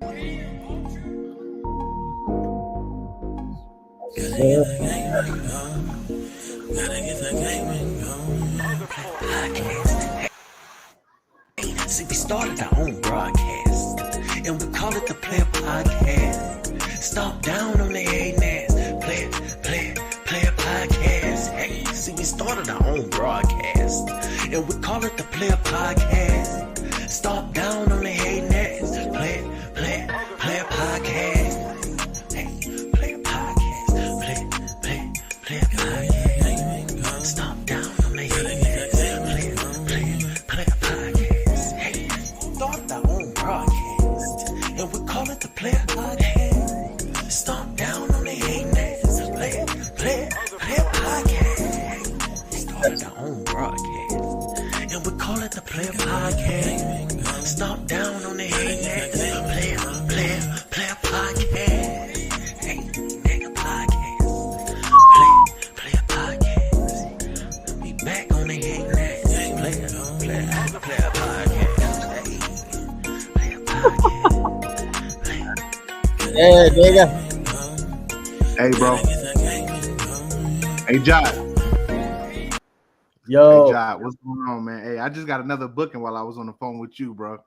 See, we started our own broadcast, and we call it the Player Podcast. Stop down on the hating ass. Player Podcast. Hey, see, we started our own broadcast, and we call it the Player Podcast. Stop down on the hating ass. Player Podcast. Hey, Player Podcast. Player Podcast. Stop down on the hating ass. Player Podcast. Hey, started our own broadcast, and we call it the Player Podcast. Stop down on the hating ass. Player Podcast. Started our own broadcast, and we call it the Player Podcast. Stop down on the hating ass. Player Podcast. Hey, nigga podcast. Player Podcast. We back on the hating ass. Player Podcast. Hey, Player Podcast. Yeah, nigga. Hey, bro. Hey, Jot. Yo. Hey, Jot. What's going on, man? Hey, I just got another booking while I was on the phone with you, bro.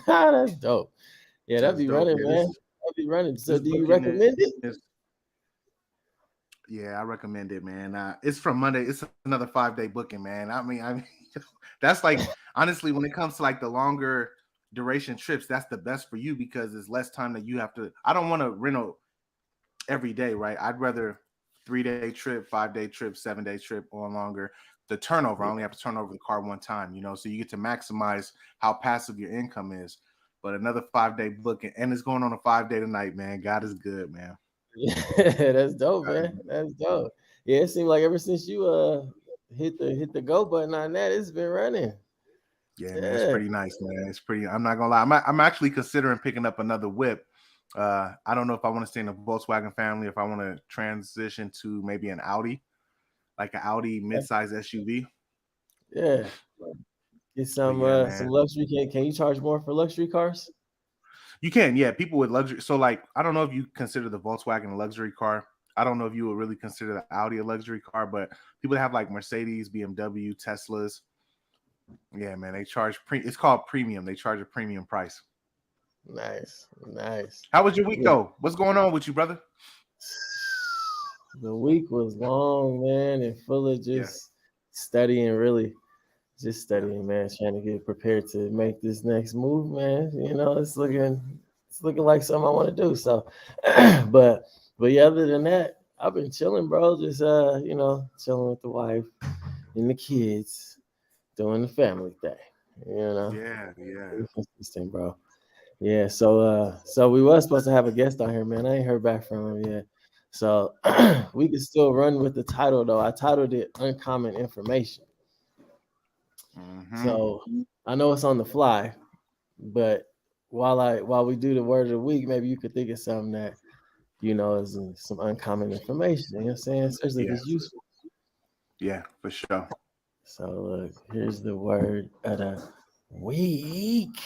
That's dope. Yeah, that'd be dope, running, yeah. man. That'd be running. So, This do you booking recommend it? Yeah, I recommend it, man. It's from Monday. It's another 5-day booking, man. I mean, that's like, honestly, when it comes to like the longer duration trips, that's the best for you because it's less time that you have to. I don't want to rental every day, right? I'd rather 3-day trip, 5-day trip, 7-day trip, or longer. The turnover, I only have to turn over the car one time, so you get to maximize how passive your income is. But another 5-day booking, and it's going on a 5-day tonight, man. God is good, man. Yeah, that's dope, man. That's dope. Yeah, it seemed like ever since you hit the go button on that, it's been running. Yeah, man, it's pretty nice, man. It's pretty. I'm not gonna lie. I'm actually considering picking up another whip. I don't know if I want to stay in the Volkswagen family, if I want to transition to maybe an Audi, like an Audi midsize SUV. Yeah. Get some luxury. Can you charge more for luxury cars? You can, yeah. People with luxury. So, like, I don't know if you consider the Volkswagen a luxury car. I don't know if you would really consider the Audi a luxury car, but people that have like Mercedes, BMW, Teslas, yeah, man, they charge it's called premium. They charge a premium price. Nice. How was your week though? What's going on with you, brother? The week was long, man, and full of just studying, really. Just studying, man, trying to get prepared to make this next move, man. It's looking like something I want to do. So, but yeah, other than that, I've been chilling, bro. Just chilling with the wife and the kids, doing the family thing. Yeah. Consistent, bro. Yeah. So we were supposed to have a guest on here, man. I ain't heard back from him yet. So we can still run with the title though. I titled it "Uncommon Information." Mm-hmm. So I know it's on the fly, but while we do the word of the week, maybe you could think of something that is some uncommon information. You know what I'm saying? Especially if it's useful. Yeah, for sure. So look, here's the word of the week,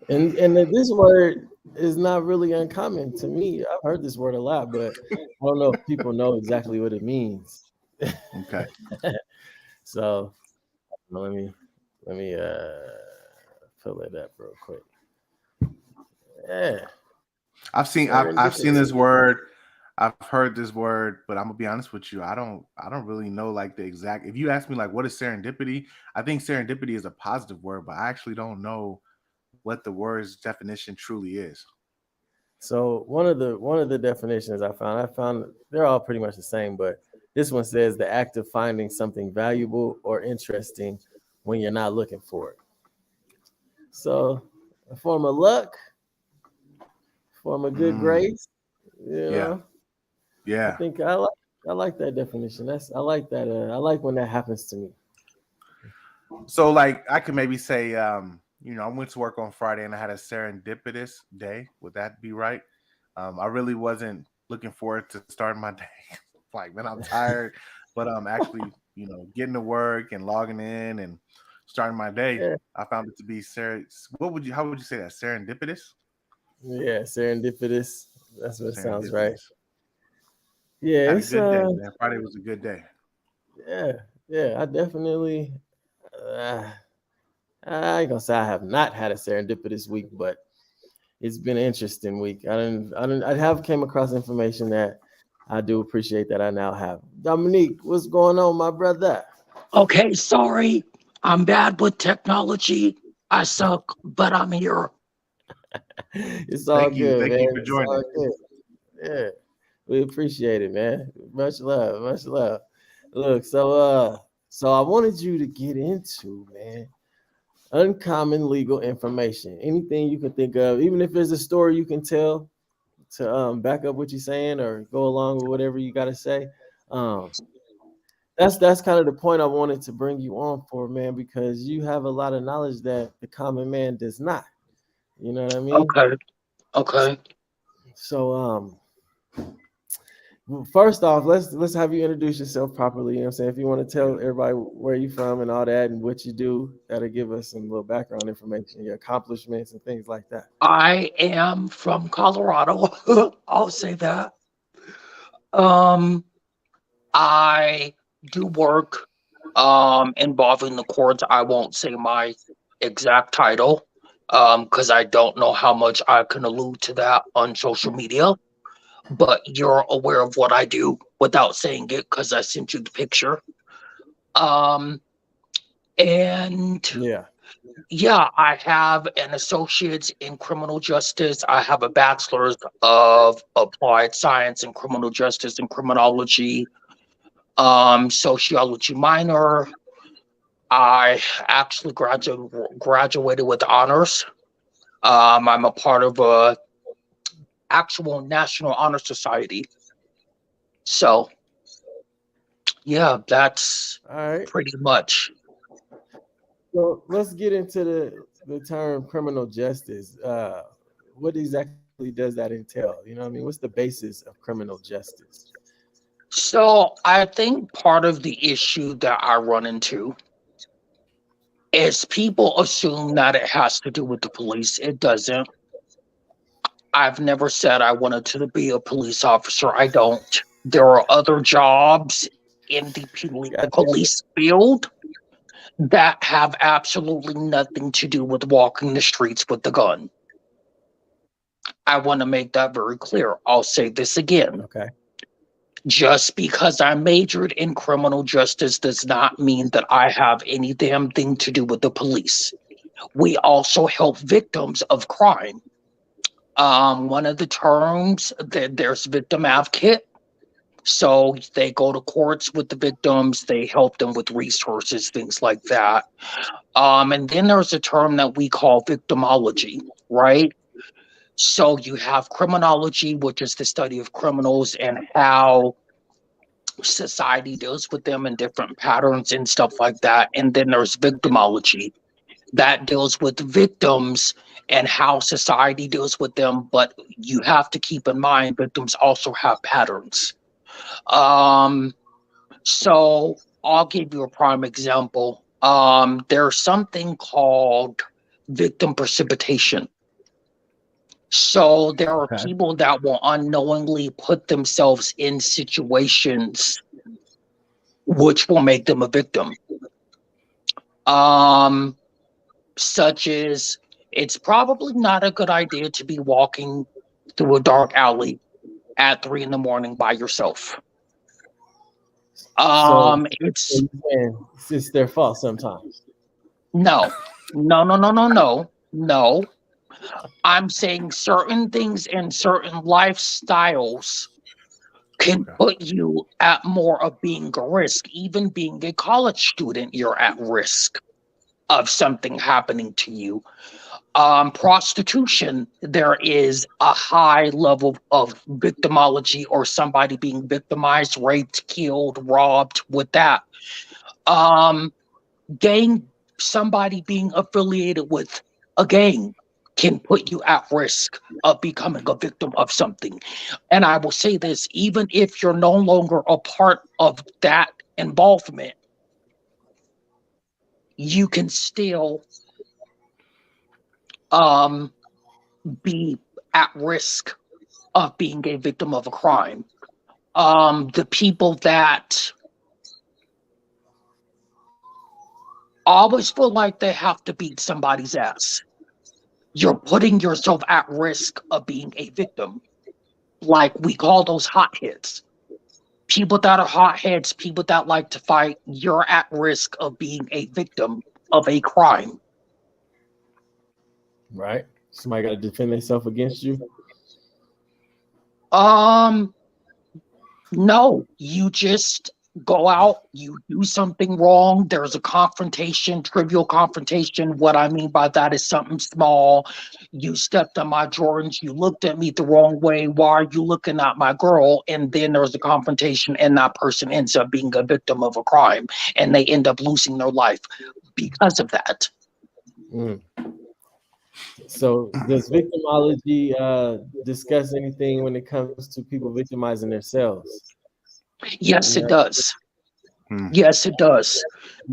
and this word is not really uncommon to me. I've heard this word a lot, but I don't know if people know exactly what it means. Okay. So let me pull it up real quick. Yeah. I've seen this word. I've heard this word, but I'm gonna be honest with you. I don't really know like the exact. If you ask me like what is serendipity, I think serendipity is a positive word, but I actually don't know what the word's definition truly is. So one of the definitions I found they're all pretty much the same, but this one says the act of finding something valuable or interesting when you're not looking for it. So a form of luck, form of good grace, Yeah. I think I like that definition. I like that. I like when that happens to me. So like I could maybe say, I went to work on Friday and I had a serendipitous day. Would that be right? I really wasn't looking forward to starting my day. Like, man, I'm tired, but actually, getting to work and logging in and starting my day, Yeah, I found it to be how would you say that? Serendipitous? yeah, serendipitous. That's what it sounds right. Serendipitous. Yeah, Had a it's good day, man. Friday was a good day. yeah, yeah. I definitely. Uh, I ain't gonna say I have not had a serendipitous week, but it's been an interesting week. I have came across information that I do appreciate that I now have. Dominique, what's going on, my brother? Okay, sorry. I'm bad with technology. I suck, but I'm here. It's all good, Thank man. you for It's all joining. good. Yeah, we appreciate it, man. Much love, much love. Look, so I wanted you to get into, man, uncommon legal information. Anything you can think of, even if there's a story you can tell to back up what you're saying or go along with whatever you got to say. Um, that's kind of the point I wanted to bring you on for, man, because you have a lot of knowledge that the common man does not. You know what I mean? Okay, okay. So well, first off, let's have you introduce yourself properly. You know what I'm saying? If you want to tell everybody where you from and all that and what you do, that'll give us some little background information, your accomplishments and things like that. I am from Colorado. I'll say that. Um, I do work involving the courts. I won't say my exact title because I don't know how much I can allude to that on social media. But you're aware of what I do without saying it because I sent you the picture. Um, and Yeah. yeah, I have an associate's in criminal justice. I have a bachelor's of applied science in criminal justice and criminology, sociology minor. I actually graduated with honors. I'm a part of a actual National Honor Society. So yeah, that's All right. pretty much. So let's get into the term criminal justice. What exactly does that entail? You know what I mean? What's the basis of criminal justice? So I think part of the issue that I run into is people assume that it has to do with the police. It doesn't. I've never said I wanted to be a police officer. I don't. There are other jobs in the God damn it. police field that have absolutely nothing to do with walking the streets with the gun. I want to make that very clear. I'll say this again. Okay. Just because I majored in criminal justice does not mean that I have any damn thing to do with the police. We also help victims of crime. One of the terms that there's victim advocate. So they go to courts with the victims, they help them with resources, things like that. And then there's a term that we call victimology, right? So you have criminology, which is the study of criminals and how society deals with them in different patterns and stuff like that. And then there's victimology that deals with victims and how society deals with them. But you have to keep in mind victims also have patterns. So I'll give you a prime example. There's something called victim precipitation. So there are Okay. people that will unknowingly put themselves in situations which will make them a victim. Such as it's probably not a good idea to be walking through a dark alley at 3 a.m. by yourself. So It's it's their fault sometimes. no. I'm saying certain things and certain lifestyles can Okay. put you at more of being a risk. Even being a college student, you're at risk of something happening to you. Prostitution, there is a high level of victimology or somebody being victimized, raped, killed, robbed with that. Gang, somebody being affiliated with a gang can put you at risk of becoming a victim of something. And I will say this, even if you're no longer a part of that involvement, you can still be at risk of being a victim of a crime. The people that always feel like they have to beat somebody's ass, you're putting yourself at risk of being a victim. Like we call those hotheads. People that are hotheads, people that like to fight, you're at risk of being a victim of a crime. Right? Somebody got to defend themselves against you. No, you just go out, you do something wrong, there's a confrontation, trivial confrontation. What I mean by that is something small. You stepped on my Jordans, you looked at me the wrong way, why are you looking at my girl? And then there's a confrontation, and that person ends up being a victim of a crime, and they end up losing their life because of that. So does victimology discuss anything when it comes to people victimizing themselves? Yes, it does. Yes, it does.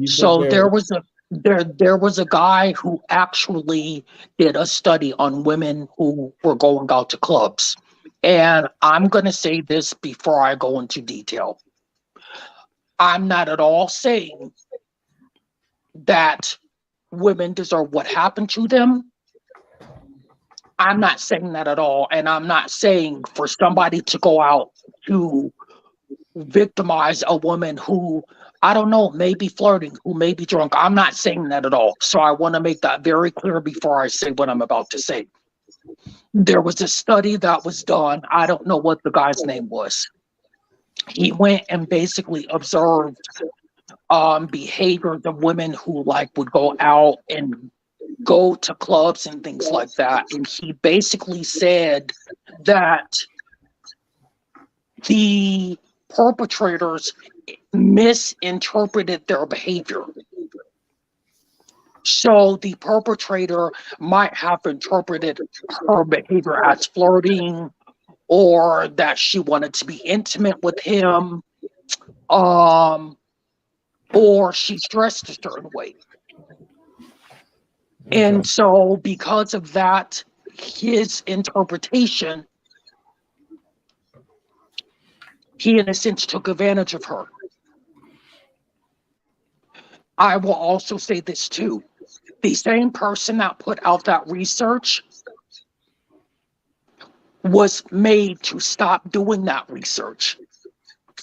So there was a guy who actually did a study on women who were going out to clubs. And I'm going to say this before I go into detail. I'm not at all saying that women deserve what happened to them. I'm not saying that at all. And I'm not saying for somebody to go out to victimize a woman who, I don't know, may be flirting, who may be drunk. I'm not saying that at all. So I want to make that very clear before I say what I'm about to say. There was a study that was done. I don't know what the guy's name was. He went and basically observed behaviors of women who like would go out and go to clubs and things like that. And he basically said that the perpetrators misinterpreted their behavior. So the perpetrator might have interpreted her behavior as flirting, or that she wanted to be intimate with him, or she's dressed a certain way. And so because of that, his interpretation, he in a sense took advantage of her. I will also say this too. The same person that put out that research was made to stop doing that research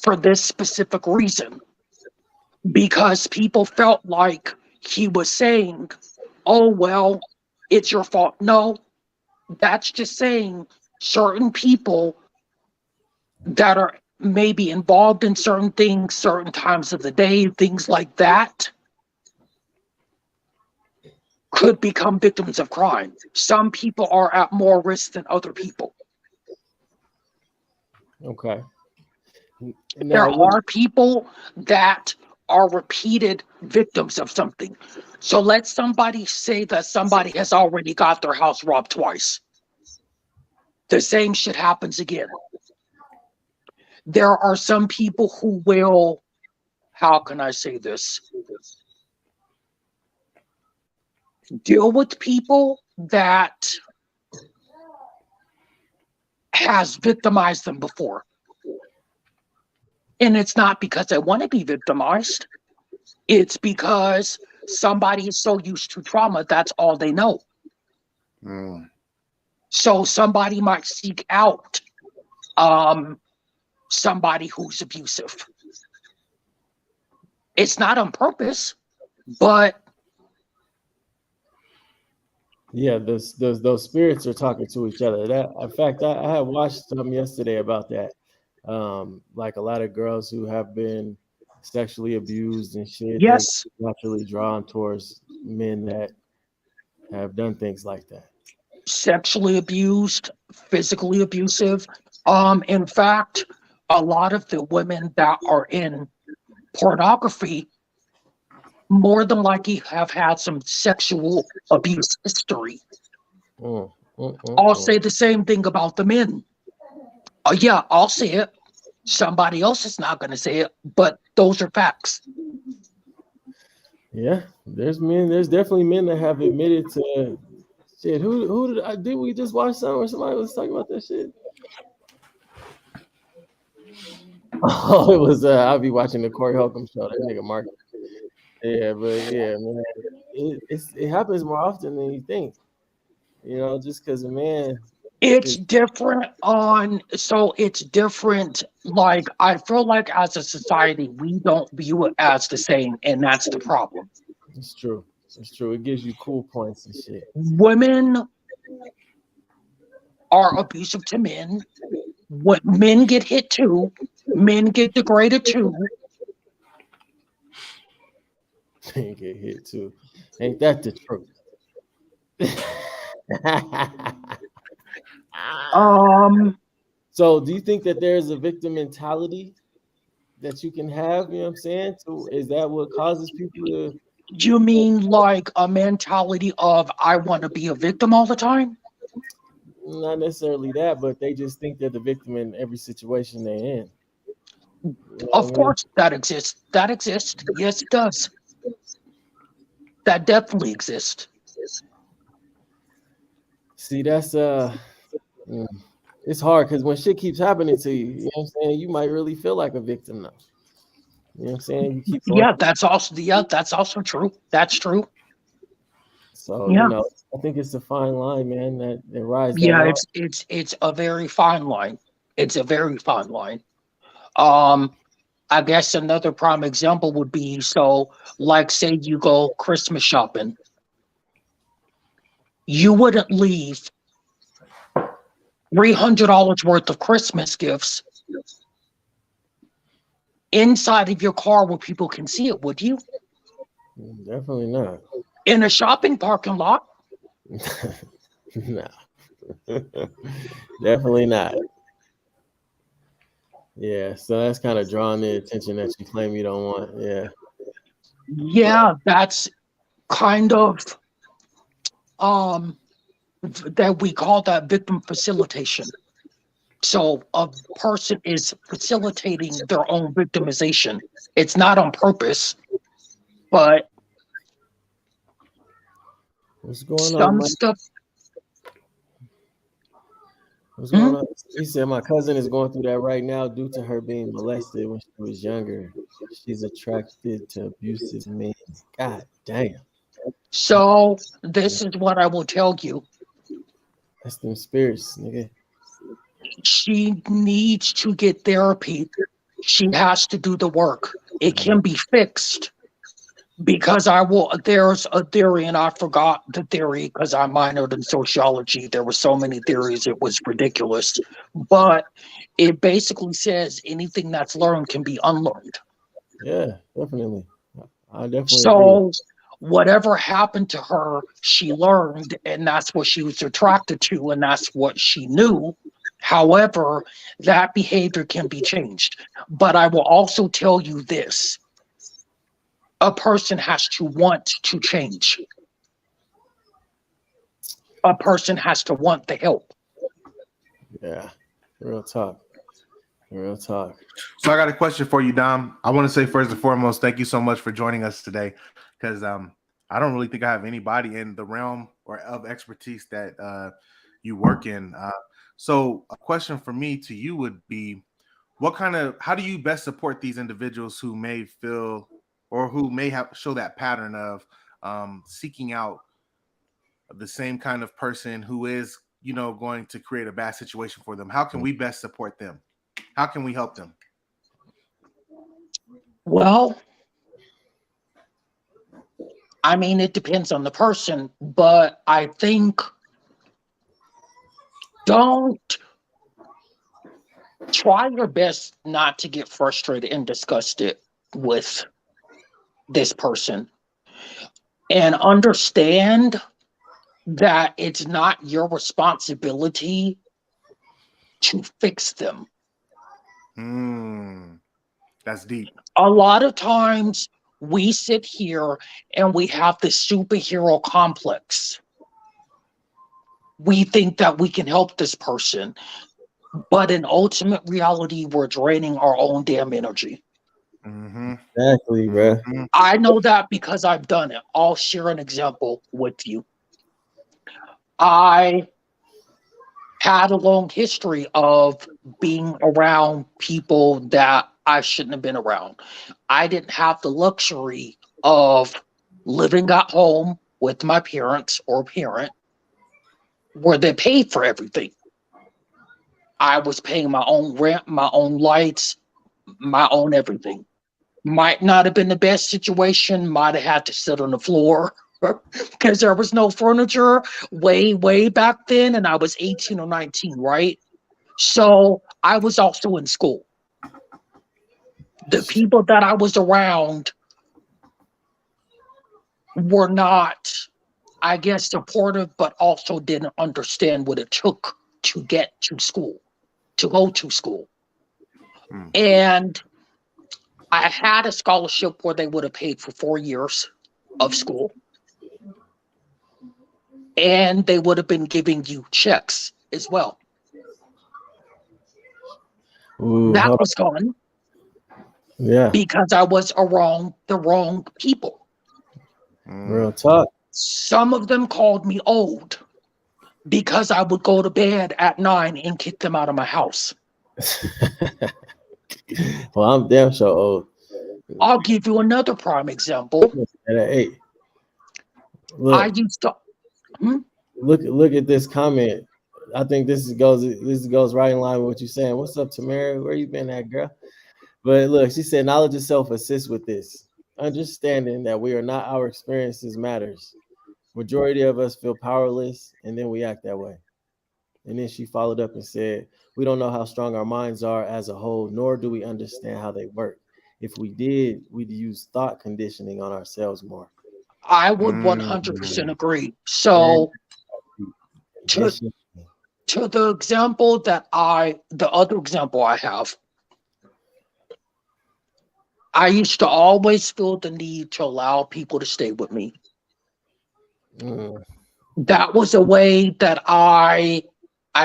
for this specific reason. Because people felt like he was saying, oh, well, it's your fault. No, that's just saying certain people that are maybe involved in certain things, certain times of the day, things like that, could become victims of crime. Some people are at more risk than other people. Okay. There are people that are repeated victims of something. So let somebody say that somebody has already got their house robbed twice. The same shit happens again. There are some people who will, how can I say this? Deal with people that has victimized them before. And it's not because they want to be victimized. It's because somebody is so used to trauma, that's all they know. So somebody might seek out somebody who's abusive. It's not on purpose, but yeah, those spirits are talking to each other. That, in fact, I had watched some yesterday about that. Like a lot of girls who have been sexually abused and shit. Yes, naturally drawn towards men that have done things like that. Sexually abused, physically abusive. In fact, a lot of the women that are in pornography more than likely have had some sexual abuse history. I'll say the same thing about the men. Yeah, I'll say it. Somebody else is not going to say it, but those are facts. Yeah, there's definitely men that have admitted to shit. Did we just watch something where somebody was talking about that shit? Oh, it was I'll be watching the Corey Holcomb show. That nigga Mark. Yeah, but yeah, man, it happens more often than you think. You know, just because a man. It's different so it's different. Like, I feel like as a society, we don't view it as the same, and that's the problem. It's true. It's true. It gives you cool points and shit. Women are abusive to men. What men get hit too, men get degraded too. They get hit too. Ain't that the truth? So do you think that there's a victim mentality that you can have? You know what I'm saying? So is that what causes people to? You mean like a mentality of I want to be a victim all the time? Not necessarily that, but they just think they're the victim in every situation they're in. You know of course, that exists. That exists. Yes, it does. That definitely exists. See, that's it's hard because when shit keeps happening to you, you know what I'm saying, you might really feel like a victim now. You know what I'm saying? You keep that's also true. That's true. So you know, I think it's a fine line, man. That rides. Yeah, it's a very fine line. It's a very fine line. I guess another prime example would be, so like, say you go Christmas shopping. You wouldn't leave $300 worth of Christmas gifts inside of your car where people can see it, would you? Definitely not. In a shopping parking lot? No. Definitely not. Yeah, so that's kind of drawing the attention that you claim you don't want. Yeah. Yeah, that's kind of that we call that victim facilitation. So a person is facilitating their own victimization. It's not on purpose, but what's going on? What's going on? He said my cousin is going through that right now due to her being molested when she was younger. She's attracted to abusive men. God damn. So this is what I will tell you. That's them spirits, nigga. She needs to get therapy. She has to do the work. It can be fixed. Because there's a theory, and I forgot the theory because I minored in sociology. There were so many theories, it was ridiculous. But it basically says anything that's learned can be unlearned. Yeah, definitely. I definitely agree. Whatever happened to her, she learned, and that's what she was attracted to, and that's what she knew. However, that behavior can be changed. But I will also tell you this. A person has to want to change. A person has to want the help. Yeah, real talk. Real talk. So I got a question for you, Dom. I want to say first and foremost, thank you so much for joining us today, because I don't really think I have anybody in the realm or of expertise that you work in. So a question for me to you would be, how do you best support these individuals who may feel or who may show that pattern of seeking out the same kind of person who is, going to create a bad situation for them? How can we best support them? How can we help them? Well, I mean, it depends on the person, but I think don't try your best not to get frustrated and disgusted with this person, and understand that it's not your responsibility to fix them. That's deep. A lot of times we sit here and we have this superhero complex. We think that we can help this person, but in ultimate reality, we're draining our own damn energy. Mm-hmm. Exactly, bro. Mm-hmm. I know that because I've done it. I'll share an example with you. I had a long history of being around people that I shouldn't have been around. I didn't have the luxury of living at home with my parents or parent where they paid for everything. I was paying my own rent, my own lights, my own everything. Might not have been the best situation, might have had to sit on the floor because there was no furniture way back then, and I was 18 or 19, right? So I was also in school. The people that I was around were not, I guess, supportive, but also didn't understand what it took to get to school, to go to school. Mm. And I had a scholarship where they would have paid for 4 years of school. And they would have been giving you checks as well. Ooh, That was gone yeah, because I was around the wrong people. real talk. Some of them called me old because I would go to bed at 9 and kick them out of my house. Well, I'm damn sure old. I'll give you another prime example. At 8. I Look, used to, look at this comment. I think this goes right in line with what you're saying. What's up, Tamara? Where you been at, girl? But look, she said knowledge itself assists with this. Understanding that we are not our experiences matters. Majority of us feel powerless and then we act that way. And then she followed up and said, we don't know how strong our minds are as a whole, nor do we understand how they work. If we did, we'd use thought conditioning on ourselves more. I would 100% agree. So to the example the other example I have, I used to always feel the need to allow people to stay with me. That was a way that I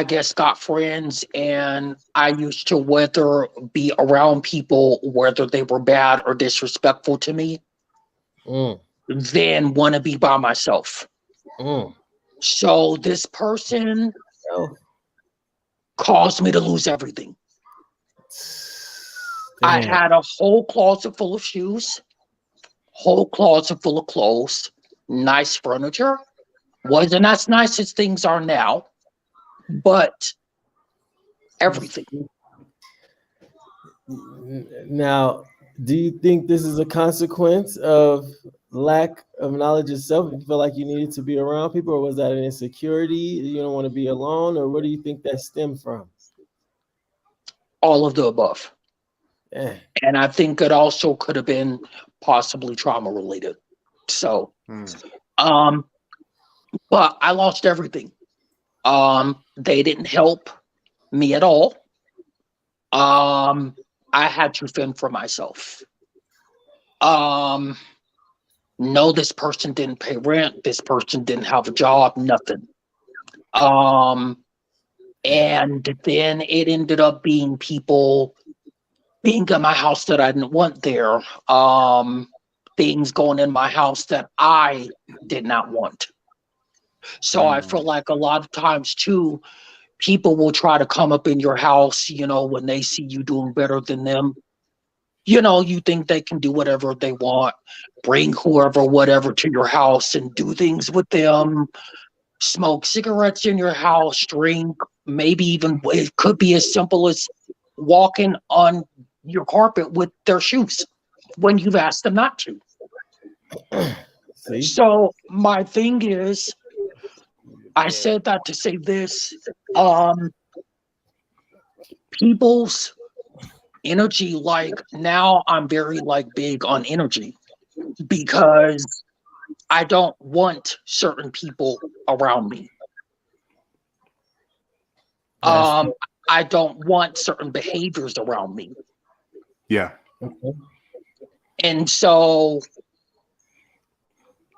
guess got friends, and I used to whether be around people, whether they were bad or disrespectful to me, than want to be by myself. So this person caused me to lose everything. I had a whole closet full of shoes, whole closet full of clothes, nice furniture. Wasn't as nice as things are now, but everything. Now, do you think this is a consequence of lack of knowledge itself? You feel like you needed to be around people, or was that an insecurity? You don't want to be alone, or where do you think that stemmed from? All of the above. Yeah. And I think it also could have been possibly trauma related. So, but I lost everything. They didn't help me at all. I had to fend for myself. No, this person didn't pay rent. This person didn't have a job, nothing. And then it ended up being people being in my house that I didn't want there. Things going in my house that I did not want. So I feel like a lot of times too, people will try to come up in your house, when they see you doing better than them. You think they can do whatever they want, bring whoever, whatever to your house and do things with them, smoke cigarettes in your house, drink, maybe even it could be as simple as walking on your carpet with their shoes when you've asked them not to. See? So my thing is, I said that to say this, people's energy, like now I'm very big on energy because I don't want certain people around me. I don't want certain behaviors around me. Yeah. And so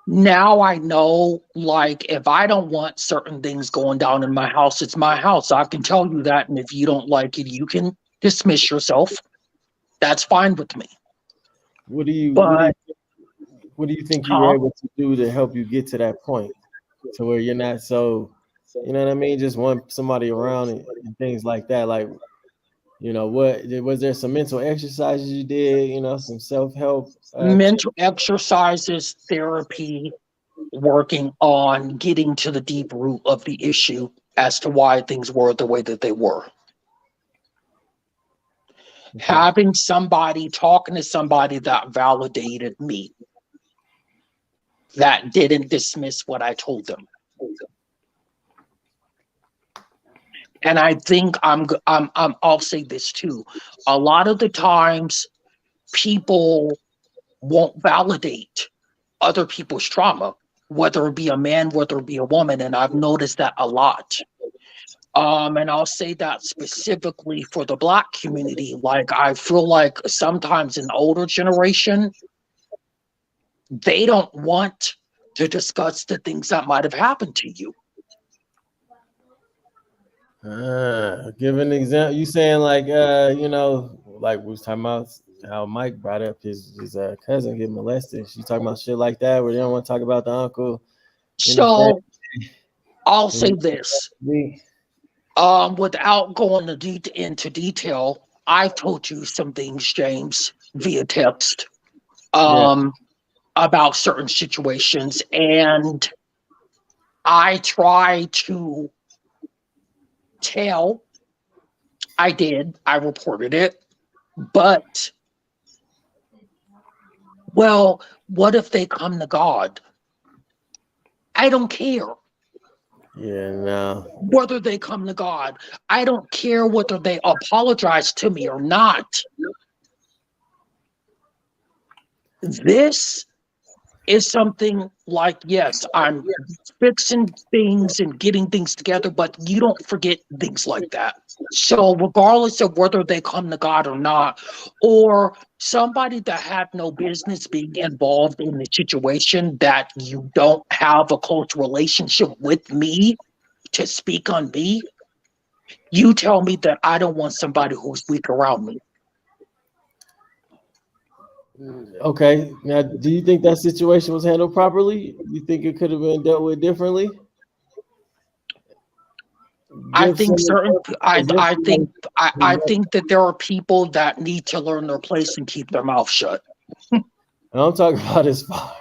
now I know, if I don't want certain things going down in my house, it's my house. I can tell you that. And if you don't like it, you can dismiss yourself. That's fine with me. What do you But what do you think you were huh? able to do to help you get to that point, to where you're not so, you know what I mean, just want somebody around and things like that? Like, you know, what was there some mental exercises you did? You know, some self help. Mental exercises, therapy, working on getting to the deep root of the issue as to why things were the way that they were. Having somebody, talking to somebody that validated me, that didn't dismiss what I told them. And I think I'll say this too. A lot of the times people won't validate other people's trauma, whether it be a man, whether it be a woman. And I've noticed that a lot. And I'll say that specifically for the Black community. Like, I feel like sometimes an older generation, they don't want to discuss the things that might have happened to you. Give an example. You saying like, you know, like we was talking about how Mike brought up his cousin getting molested. She talking about shit like that where they don't want to talk about the uncle. So I'll say this. Without going into detail, I've told you some things, James, via text, about certain situations, and I try to tell. I reported it, but well, what if they come to God? I don't care. Yeah, no. Whether they come to God, I don't care whether they apologize to me or not. This is something like, yes, I'm fixing things and getting things together, but you don't forget things like that. So regardless of whether they come to God or not, or somebody that had no business being involved in the situation, that you don't have a close relationship with me to speak on me, you tell me that I don't want somebody who's weak around me. Okay. Now, do you think that situation was handled properly? You think it could have been dealt with differently? I think I think that there are people that need to learn their place and keep their mouth shut. I'm talking about as far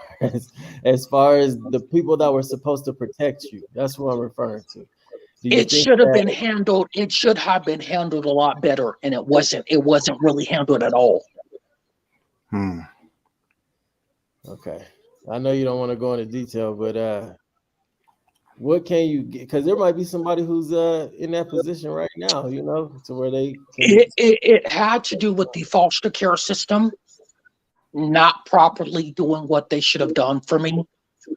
as the people that were supposed to protect you. That's what I'm referring to. It should have been handled. It should have been handled a lot better, and it wasn't. It wasn't really handled at all. Okay, I know you don't want to go into detail, but what can you get? Because there might be somebody who's in that position right now, you know, to where they can... It had to do with the foster care system not properly doing what they should have done for me.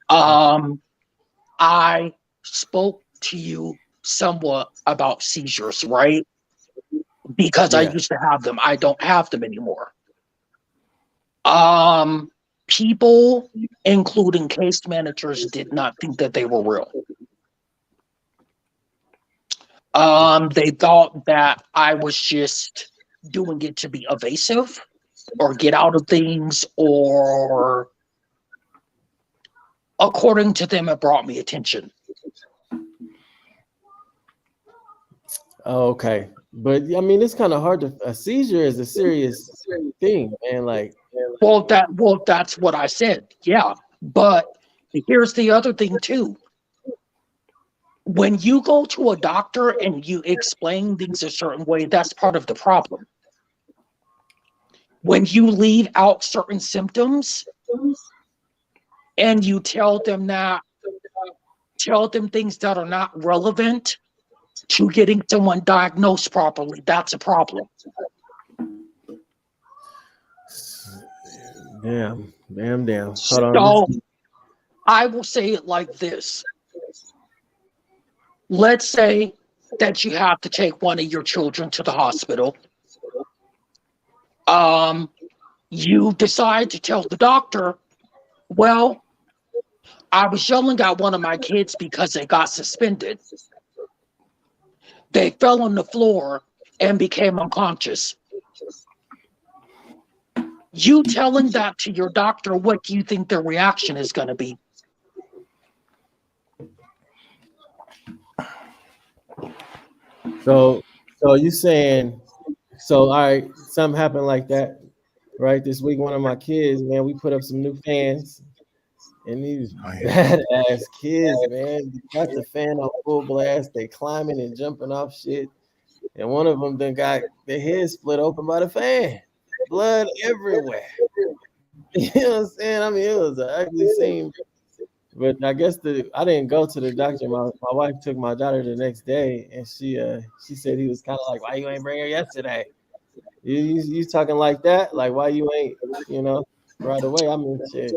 I spoke to you somewhat about seizures, right? Because I used to have them. I don't have them anymore. People, including case managers, did not think that they were real. They thought that I was just doing it to be evasive or get out of things, or according to them, it brought me attention. Okay. But I mean, it's kind of hard to... A seizure is a serious thing, man. Like, well, that's what I said. Yeah. But here's the other thing too. When you go to a doctor and you explain things a certain way, that's part of the problem. When you leave out certain symptoms and you tell them things that are not relevant to getting someone diagnosed properly, that's a problem. Damn. Hold on. So I will say it like this. Let's say that you have to take one of your children to the hospital. You decide to tell the doctor, well, I was yelling at one of my kids because they got suspended. They fell on the floor and became unconscious. You telling that to your doctor, what do you think their reaction is going to be? So you saying, so all right, something happened like that, right? This week, one of my kids, man, we put up some new fans, and these badass kids, man, got the fan on full blast. They climbing and jumping off shit, and one of them then got their head split open by the fan, blood everywhere. You know what I'm saying? I mean, it was an ugly scene. But I guess I didn't go to the doctor. My wife took my daughter the next day, and she said he was kind of like, "Why you ain't bring her yesterday? You talking like that? Like why you ain't right away?" I mean, shit.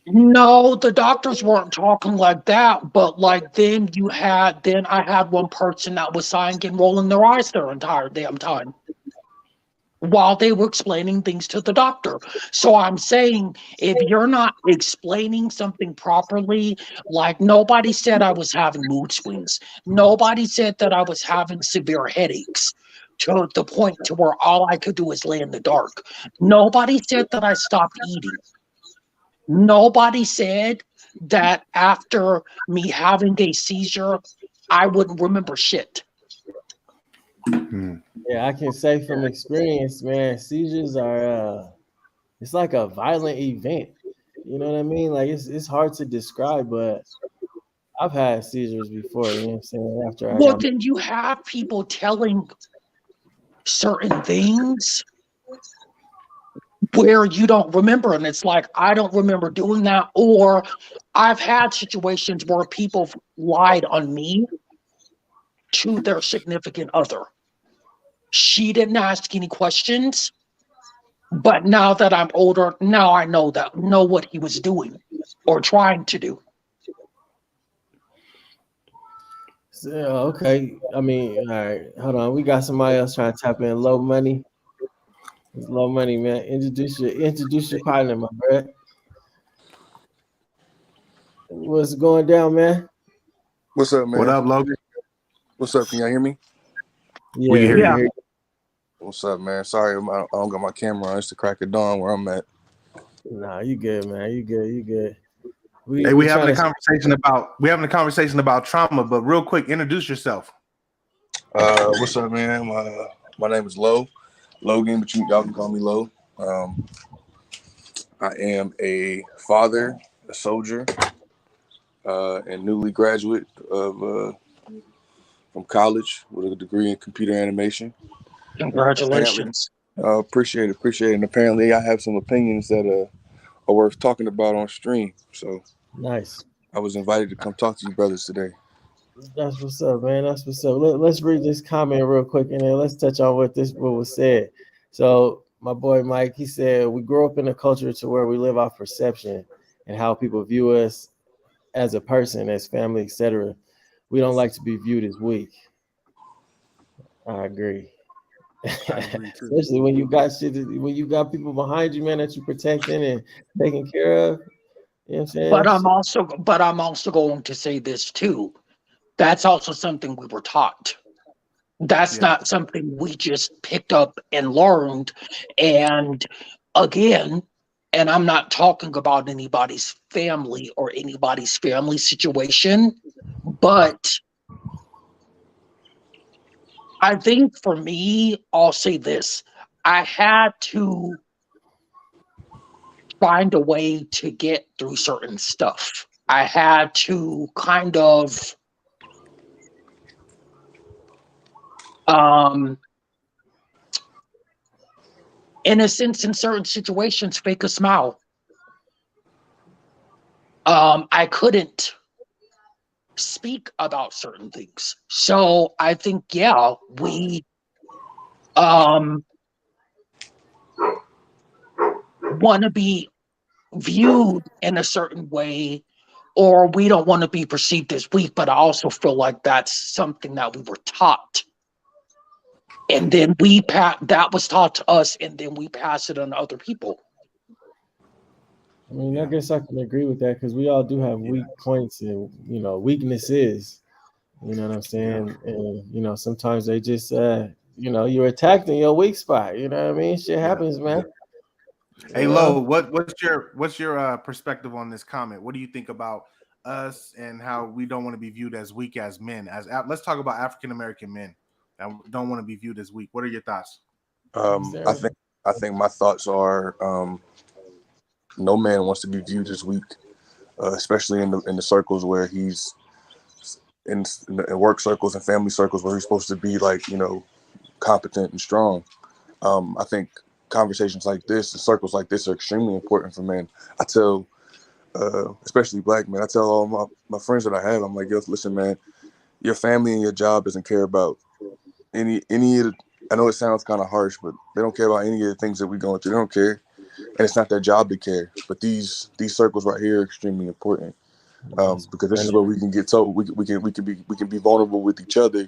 No, the doctors weren't talking like that. But like then I had one person that was sighing and rolling their eyes their entire damn time while they were explaining things to the doctor. So I'm saying, if you're not explaining something properly, like nobody said I was having mood swings. Nobody said that I was having severe headaches to the point to where all I could do is lay in the dark. Nobody said that I stopped eating. Nobody said that after me having a seizure, I wouldn't remember shit. Yeah, I can say from experience, man, seizures are it's like a violent event. You know what I mean? Like it's hard to describe, but I've had seizures before, you know what I'm saying? After Well, then you have people telling certain things where you don't remember, and it's like, I don't remember doing that. Or I've had situations where people lied on me to their significant other. She didn't ask any questions, but now that I'm older, now I know what he was doing or trying to do. So, okay. I mean, all right, hold on. We got somebody else trying to tap in. Low money. It's Low Money, man. Introduce your partner, my bro. What's going down, man? What's up, man? What up, Logan? What's up? Can y'all hear me? Yeah, We can hear Yeah. you. What's up, man? Sorry, I don't got my camera on. It's the crack of dawn where I'm at. Nah, you good, man. You good. Hey, we having a conversation about trauma, but real quick, introduce yourself. What's up, man? My name is Logan, but y'all can call me Lo. I am a father, a soldier, and newly graduate of from college with a degree in computer animation. Congratulations. Appreciate it. And apparently, I have some opinions that are worth talking about on stream. So nice. I was invited to come talk to you brothers today. That's what's up, man. That's what's up. Let's read this comment real quick, and then let's touch on what was said. So my boy Mike, he said, we grow up in a culture to where we live off perception and how people view us as a person, as family, etc. We don't like to be viewed as weak. I agree. Especially when you got people behind you, man, that you're protecting and taking care of. You know what I'm saying? But I'm also going to say this too. That's also something we were taught. That's not something we just picked up and learned. And again, and I'm not talking about anybody's family or anybody's family situation, but I think for me, I'll say this. I had to find a way to get through certain stuff. I had to kind of in a sense, in certain situations, fake a smile. I couldn't speak about certain things. So I think, yeah, we want to be viewed in a certain way, or we don't want to be perceived as weak, but I also feel like that's something that we were taught. And then that was taught to us, and then we pass it on to other people. I mean, I guess I can agree with that because we all do have weak points and weaknesses. You know what I'm saying? And sometimes they just you're attacked in your weak spot. You know what I mean? Shit happens, man. Hey, Lo, what's your perspective on this comment? What do you think about us and how we don't want to be viewed as weak as men? Let's talk about African American men that don't want to be viewed as weak. What are your thoughts? I think my thoughts are no man wants to be viewed as weak, especially in the circles where he's in work circles and family circles where he's supposed to be like, you know, competent and strong. I think conversations like this and circles like this are extremely important for men. I tell, especially black men, I tell all my friends that I have, I'm like, yo, listen, man, your family and your job doesn't care about any of the, I know it sounds kind of harsh, but they don't care about any of the things that we're going through. They don't care. And it's not their job to care. But these circles right here are extremely important. Because this is where we can get told we can be vulnerable with each other,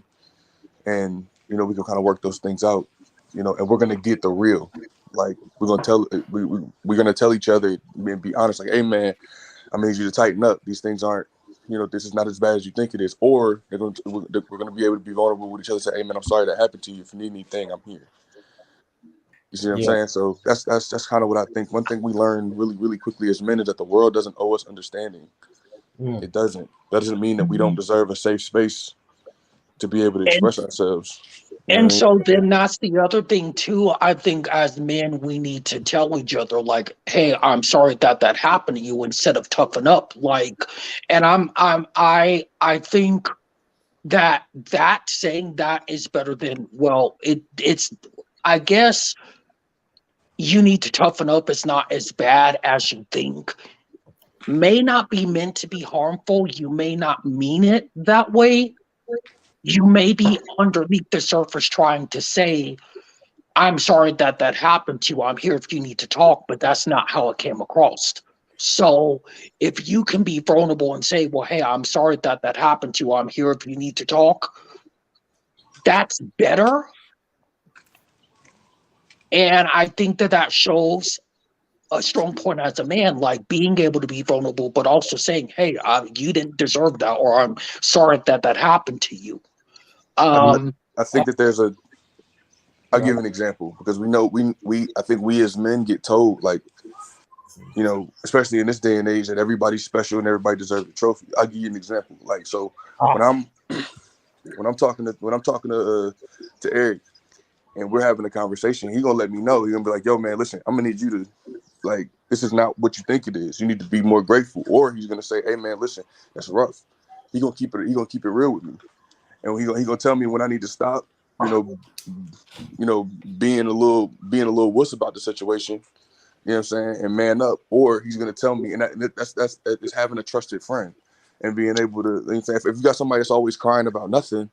and you know we can kind of work those things out, you know, and we're gonna get the real. Like we're gonna tell each other and be honest. Like, hey man, I need you to tighten up. These things aren't, you know, this is not as bad as you think it is. Or we're gonna be able to be vulnerable with each other. Say, hey man, I'm sorry that happened to you. If you need anything, I'm here. You see what I'm saying? So that's kind of what I think. One thing we learn really, really quickly as men is that the world doesn't owe us understanding. It doesn't. That doesn't mean that we don't deserve a safe space to be able to express ourselves. And so then that's the other thing too. I think as men, we need to tell each other like, hey, I'm sorry that happened to you, instead of toughen up. Like, and I think that saying that is better than, well, it's, I guess you need to toughen up. It's not as bad as you think. May not be meant to be harmful. You may not mean it that way. You may be underneath the surface trying to say, I'm sorry that happened to you. I'm here if you need to talk, but that's not how it came across. So if you can be vulnerable and say, well, hey, I'm sorry that happened to you. I'm here if you need to talk. That's better. And I think that shows a strong point as a man, like being able to be vulnerable, but also saying, hey, you didn't deserve that, or I'm sorry that happened to you. I think that I'll give an example, because we know I think we as men get told, like, you know, especially in this day and age, that everybody's special and everybody deserves a trophy. I'll give you an example. Like, so when I'm talking to Eric and we're having a conversation, he gonna let me know. He's gonna be like, yo man, listen, I'm gonna need you to, like, this is not what you think it is. You need to be more grateful. Or he's gonna say, hey man, listen, that's rough. He gonna keep it real with me. And he gonna tell me when I need to stop, you know, being a little wuss about the situation, you know what I'm saying, and man up. Or he's gonna tell me, and that's having a trusted friend and being able to, if you got somebody that's always crying about nothing,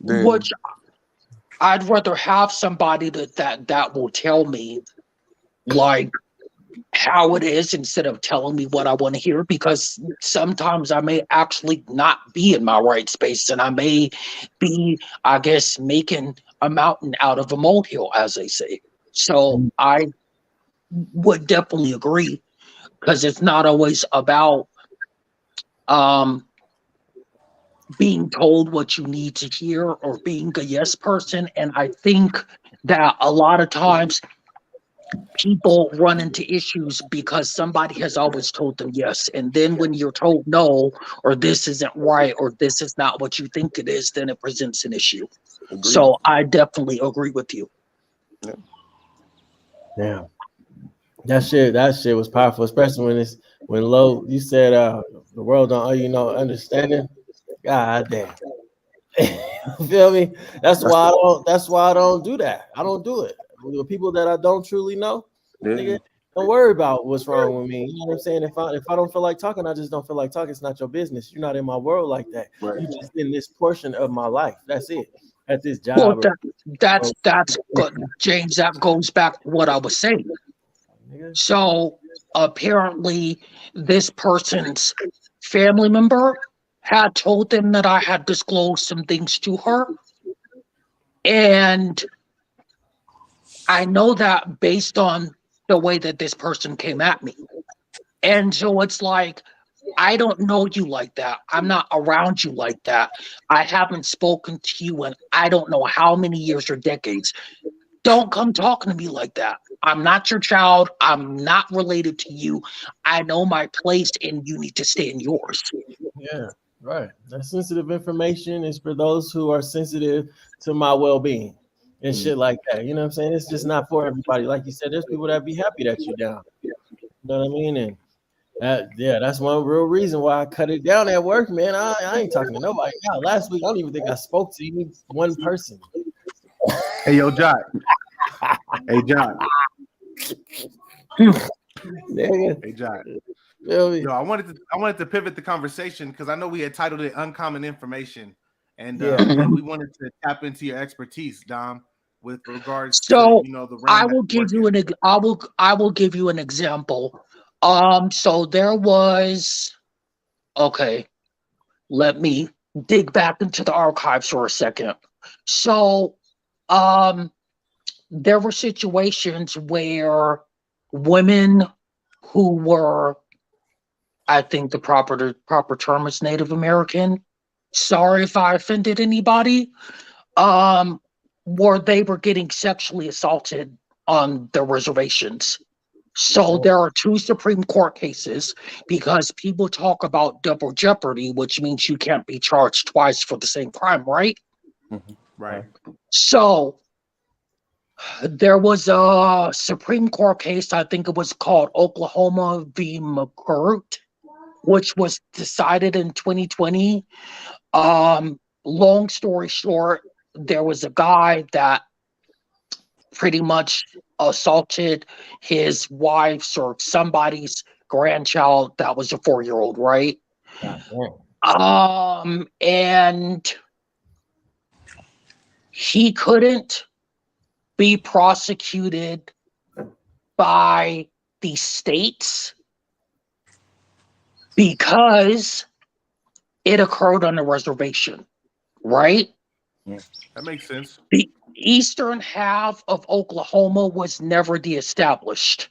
then which I'd rather have somebody that will tell me like how it is, instead of telling me what I want to hear, because sometimes I may actually not be in my right space, and I may be, I guess, making a mountain out of a molehill, as they say. So I would definitely agree, because it's not always about being told what you need to hear or being a yes person. And I think that a lot of times people run into issues because somebody has always told them yes. And then when you're told no, or this isn't right, or this is not what you think it is, then it presents an issue. Agreed. So I definitely agree with you. Yeah. That shit was powerful, especially when Lo, you said the world don't owe you no understanding. God damn. You feel me? That's why I don't do that. I don't do it. The people that I don't truly know, nigga, don't worry about what's wrong with me. You know what I'm saying? If I don't feel like talking, I just don't feel like talking. It's not your business. You're not in my world like that. Right. You're just in this portion of my life. That's it. At this job. Well, that's good, James. That goes back to what I was saying. So apparently, this person's family member had told them that I had disclosed some things to her, and I know that based on the way that this person came at me. And so it's like, I don't know you like that. I'm not around you like that. I haven't spoken to you in I don't know how many years or decades. Don't come talking to me like that. I'm not your child. I'm not related to you. I know my place and you need to stay in yours. Yeah, right. That sensitive information is for those who are sensitive to my well-being and shit like that. You know what I'm saying? It's just not for everybody. Like you said, there's people that be happy that you down. You know what I mean? And that's one real reason why I cut it down at work, man. I ain't talking to nobody. Now, last week, I don't even think I spoke to even one person. Hey, yo, Jot. Hey, Jot. Hey, Jot. Yo, I wanted to pivot the conversation because I know we had titled it "Uncommon Information," and we wanted to tap into your expertise, Dom, with regards to the. I will give you I will give you an example. So there was. Okay, let me dig back into the archives for a second. So, there were situations where women who were, I think the proper term is Native American. Sorry if I offended anybody. Where they were getting sexually assaulted on the reservations. So there are 2 Supreme Court cases because people talk about double jeopardy, which means you can't be charged twice for the same crime, right? Mm-hmm. Right. So there was a Supreme Court case, I think it was called Oklahoma v. McGirt, which was decided in 2020. Long story short, there was a guy that pretty much assaulted his wife's or somebody's grandchild that was a 4-year-old, right? And he couldn't be prosecuted by the states because it occurred on a reservation, right? That makes sense. The eastern half of Oklahoma was never disestablished.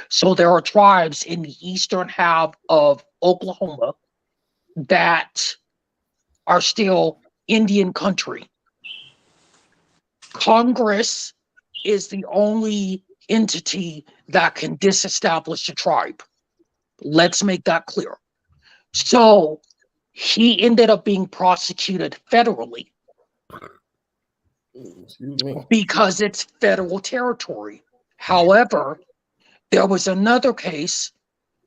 So there are tribes in the eastern half of Oklahoma that are still Indian country. Congress is the only entity that can disestablish a tribe. Let's make that clear. So he ended up being prosecuted federally because it's federal territory. However, there was another case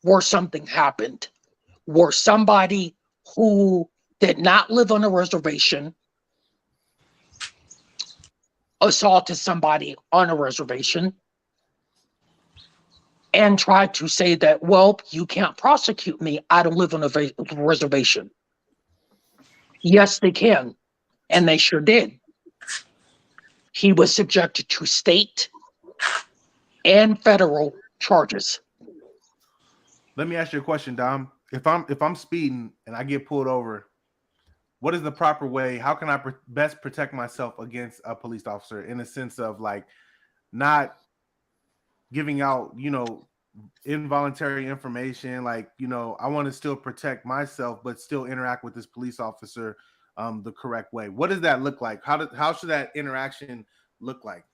where something happened, where somebody who did not live on a reservation assaulted somebody on a reservation and tried to say that, well, you can't prosecute me. I don't live on a reservation. Yes, they can. And they sure did. He was subjected to state and federal charges. Let me ask you a question, Dom. If I'm speeding and I get pulled over, what is the proper way? How can I best protect myself against a police officer in a sense of like not giving out, involuntary information? Like, I want to still protect myself, but still interact with this police officer the correct way. What does that look like? How should that interaction look like?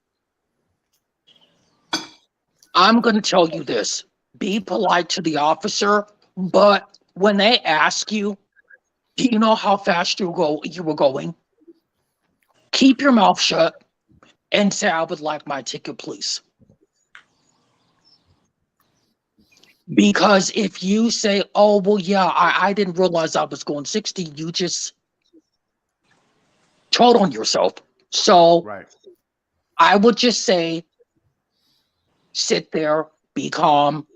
I'm going to tell you this. Be polite to the officer, but when they ask you, do you know how fast you were going? Keep your mouth shut and say, I would like my ticket, please. Because if you say, oh, well, yeah, I didn't realize I was going 60, you just told on yourself. So right. I would just say, sit there, be calm.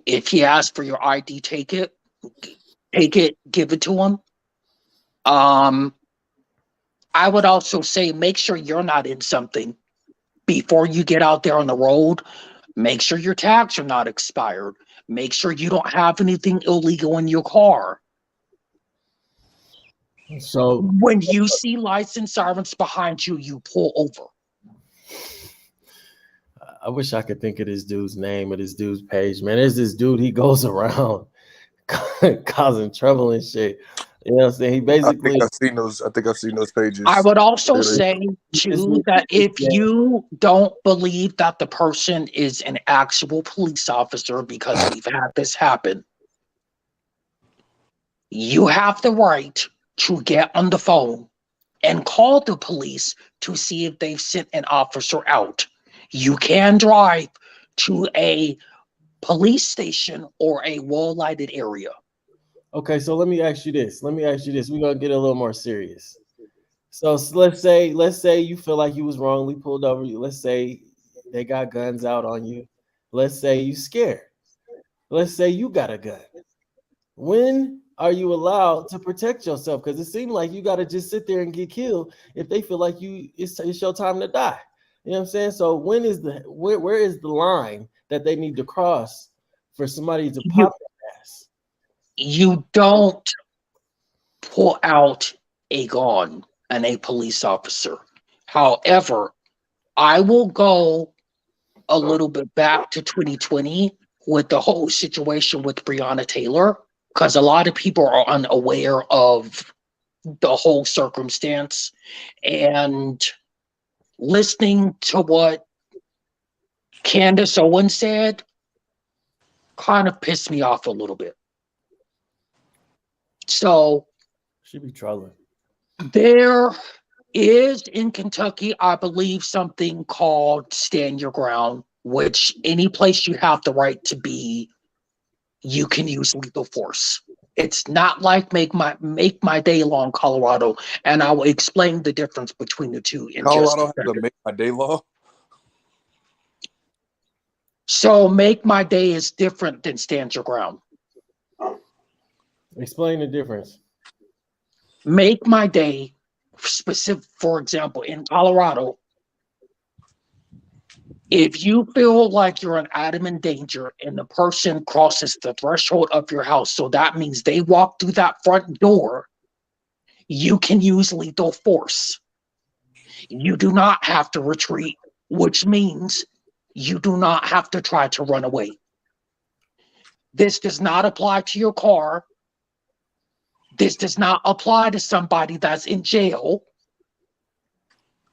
If he asks for your ID, take it, give it to him. I would also say, make sure you're not in something before you get out there on the road. Make sure your tags are not expired. Make sure you don't have anything illegal in your car. So when you see license sirens behind you, you pull over. I wish I could think of this dude's name or this dude's page, man. There's this dude, he goes around causing trouble and shit. You know what I'm saying? He basically. I think I've seen those pages. I would also Yeah, say too that if you don't believe that the person is an actual police officer, because we've had this happen, you have the right to get on the phone and call the police to see if they've sent an officer out. You can drive to a police station or a well-lighted area. Okay, so let me ask you this. We're gonna get a little more serious. So let's say you feel like you was wrongly pulled over. Let's say they got guns out on you. Let's say you scared. Let's say you got a gun. When are you allowed to protect yourself? Because it seems like you got to just sit there and get killed if they feel like it's your time to die. You know what I'm saying? So where is the line that they need to cross for somebody to pop their ass? You don't pull out a gun and a police officer. However, I will go a little bit back to 2020 with the whole situation with Breonna Taylor, because a lot of people are unaware of the whole circumstance. And listening to what Candace Owens said kind of pissed me off a little bit. So She be trolling. there is in Kentucky, I believe, something called Stand Your Ground, which any place you have the right to be, you can use lethal force. It's not like Make My Day Law in Colorado, and I will explain the difference between the two in just Colorado a has a second. Make My Day law. So Make My Day is different than Stand Your Ground. Explain the difference. Make My Day, specific, for example, in Colorado, if you feel like you're in adamant danger and the person crosses the threshold of your house, so that means they walk through that front door, you can use lethal force. You do not have to retreat, which means you do not have to try to run away. This does not apply to your car. This does not apply to somebody that's in jail.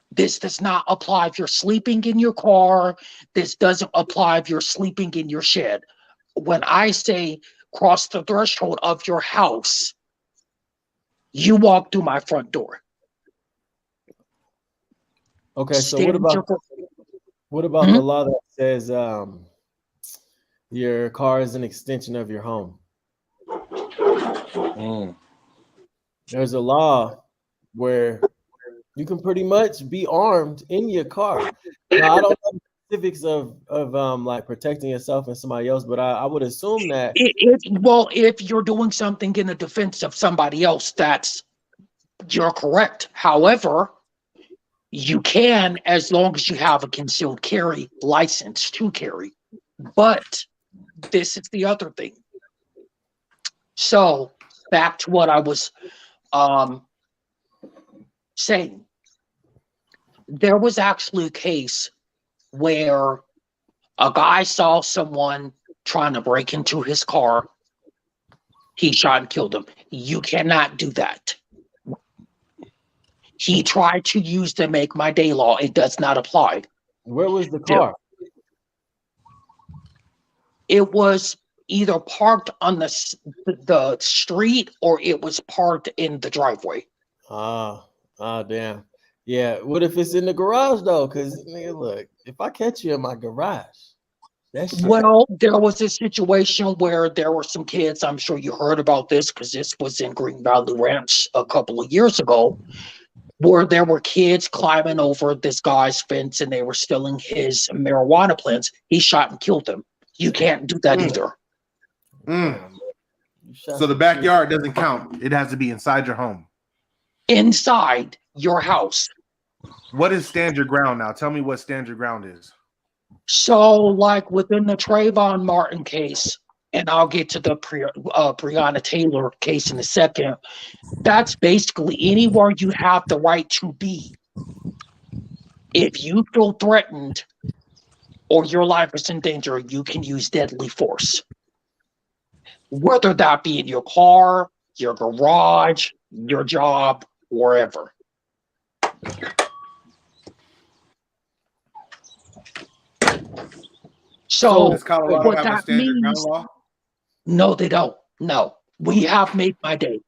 This does not apply if you're sleeping in your car. This doesn't apply if you're sleeping in your shed. When I say cross the threshold of your house, you walk through my front door. Okay, so Stand what about the law that says your car is an extension of your home? There's a law where you can pretty much be armed in your car. Now, I don't know the specifics of like protecting yourself and somebody else, but I would assume that if you're doing something in the defense of somebody else, you're correct. However, you can, as long as you have a concealed carry license to carry. But this is the other thing. So back to what I was saying. There was actually a case where a guy saw someone trying to break into his car. He shot and killed him. You cannot do that. He tried to use the Make My Day law. It does not apply. Where was the car? It was either parked on the street or it was parked in the driveway. Damn. Yeah. What if it's in the garage though? Because look, if I catch you in my garage, well, there was a situation where there were some kids. I'm sure you heard about this because this was in Green Valley Ranch a couple of years ago, where there were kids climbing over this guy's fence and they were stealing his marijuana plants. He shot and killed them. You can't do that either. So the backyard doesn't count. It has to be inside your home. Inside your house. What is stand your ground now? Tell me what stand your ground is. So, like within the Trayvon Martin case, and I'll get to the Breonna Taylor case in a second, that's basically anywhere you have the right to be. If you feel threatened or your life is in danger, you can use deadly force. Whether that be in your car, your garage, your job, wherever. So Does Colorado what have a that stand your ground means? law? No, they don't. No, we have made my day.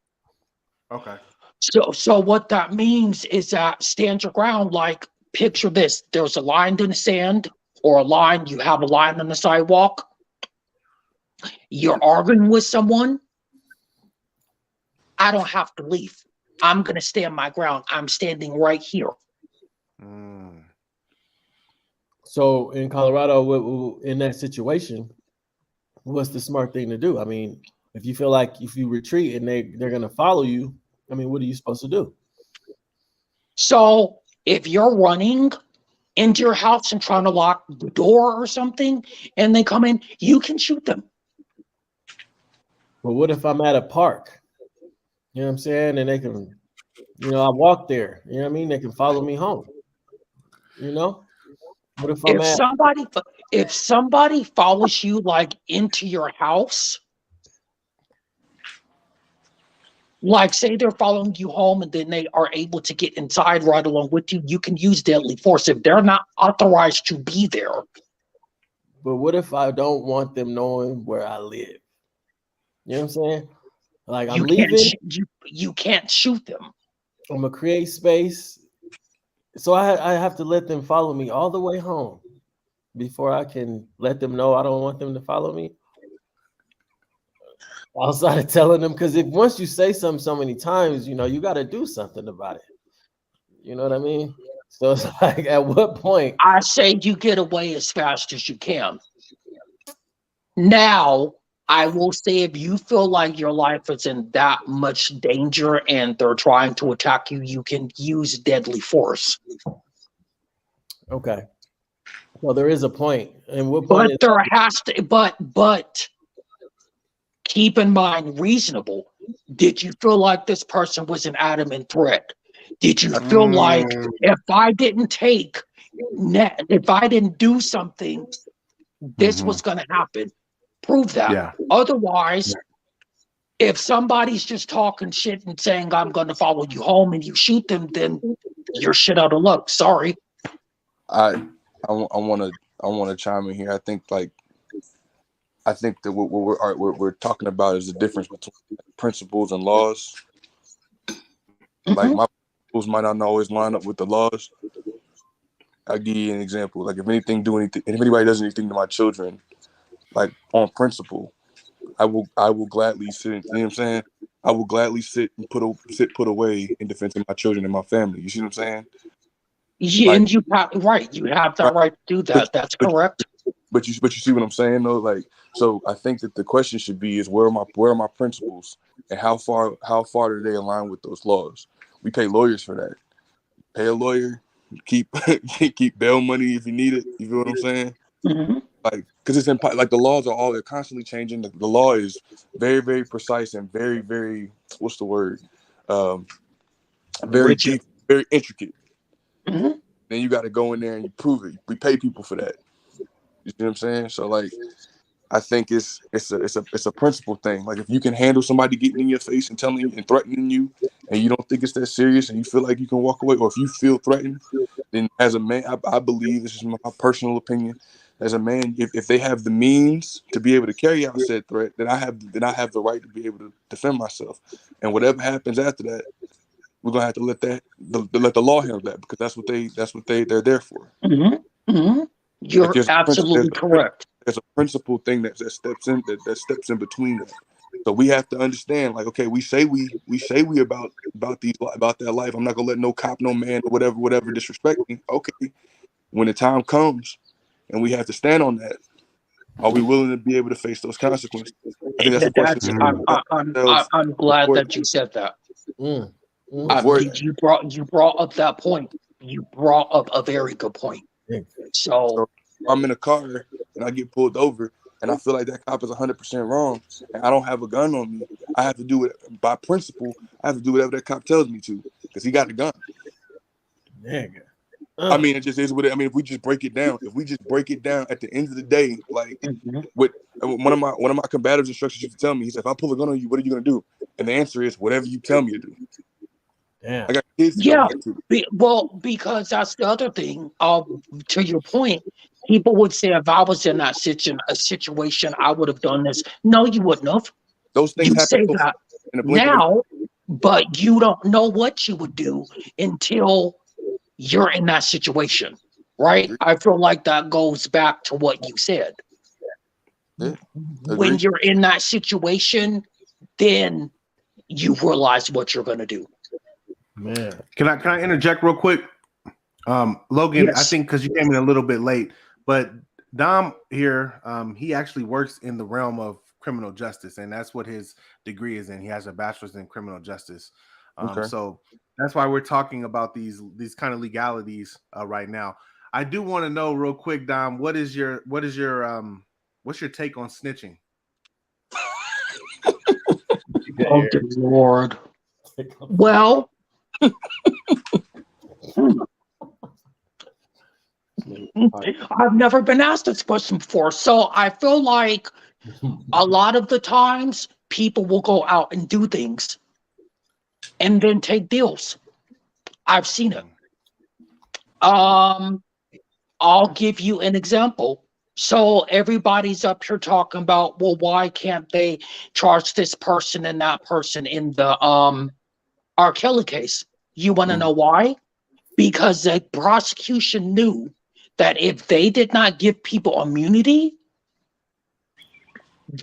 Okay. So what that means is that stand your ground. Like, picture this: there's a line in the sand, or a line. You have a line on the sidewalk. You're arguing with someone. I don't have to leave. I'm gonna stand my ground. I'm standing right here. So in Colorado, in that situation, what's the smart thing to do? I mean, if you feel like if you retreat and they're gonna follow you, I mean, what are you supposed to do? So if you're running into your house and trying to lock the door or something, and they come in, you can shoot them. But what if I'm at a park? You know what I'm saying? And they can, I walk there. You know what I mean? They can follow me home. You know? What if somebody follows you like into your house, like say they're following you home and then they are able to get inside right along with you, you can use deadly force if they're not authorized to be there. But what if I don't want them knowing where I live? You know what I'm saying? Like I'm leaving. You can't shoot them. I'm gonna create space. So I have to let them follow me all the way home before I can let them know I don't want them to follow me. Outside of telling them, because if once you say something so many times, you got to do something about it. You know what I mean? So it's like, at what point? I say you get away as fast as you can. Now, I will say if you feel like your life is in that much danger and they're trying to attack you, you can use deadly force. Okay. Well, there is a point. And what point? But there has to, but keep in mind, reasonable. Did you feel like this person was an adamant threat? Did you feel like if I didn't do something, this was going to happen? Prove that. Yeah. Otherwise, if somebody's just talking shit and saying, I'm going to follow you home, and you shoot them, then you're shit out of luck. Sorry. I want to chime in here. I think that what we're talking about is the difference between principles and laws. Like my principles might not always line up with the laws. I'll give you an example. Like if anybody does anything to my children, like on principle, I will gladly sit. You know what I'm saying? I will gladly sit and put away in defense of my children and my family. You see what I'm saying? Yeah, and you have that right to do that. That's correct. But you see what I'm saying though? Like, so I think that the question should be is where are my principles and how far do they align with those laws? We pay lawyers for that. Pay a lawyer, keep bail money if you need it. You feel what I'm saying? Mm-hmm. Like, because it's like the laws they're constantly changing. The law is very, very precise and very, very, what's the word? Very deep, very intricate. Mm-hmm. Then you got to go in there and you prove it. We pay people for that. You see what I'm saying? So like, I think it's a principle thing. Like if you can handle somebody getting in your face and telling you and threatening you, and you don't think it's that serious, and you feel like you can walk away, or if you feel threatened, then as a man, I believe, this is my personal opinion, as a man, if they have the means to be able to carry out said threat, then I have the right to be able to defend myself. And whatever happens after that, we're gonna have to let the law handle that, because that's what they're there for. Mm-hmm. Mm-hmm. You're absolutely correct. There's a principle thing that steps in between that. So we have to understand, like, okay, we say we about that life. I'm not gonna let no cop, no man, or whatever disrespect me. Okay, when the time comes and we have to stand on that, are we willing to be able to face those consequences? I think that's the question. I'm glad that you said that. You brought up that point. You brought up a very good point. So I'm in a car and I get pulled over and I feel like that cop is 100% wrong and I don't have a gun on me. I have to do it by principle. I have to do whatever that cop tells me to, because he got a gun. I mean, it just is what it. I mean, if we just break it down, at the end of the day, like what one of my combatives instructors used to tell me, he said, if I pull a gun on you, what are you gonna do? And the answer is whatever you tell me to do. Yeah. I got kids to Yeah. go back to. Because that's the other thing. To your point, people would say if I was in that situation, I would have done this. No, you wouldn't have. Those things You happen say so that in a blink of an now, but you don't know what you would do until you're in that situation, right? I feel like that goes back to what you said. Yeah, When agreed. you're in that situation, then you realize what you're going to do. Man. Can I interject real quick? Logan, Yes. I think because you came in a little bit late, but Dom here, he actually works in the realm of criminal justice, and that's what his degree is in. He has a bachelor's in criminal justice. Okay. So that's why we're talking about these kind of legalities right now. I do want to know real quick, Dom, what's your take on snitching? Oh, good Lord. Well, I've never been asked this question before. So I feel like a lot of the times people will go out and do things and then take deals. I've seen it. I'll give you an example. So everybody's up here talking about, well, why can't they charge this person and that person in the R. Kelly case? You want to know why? Because the prosecution knew that if they did not give people immunity,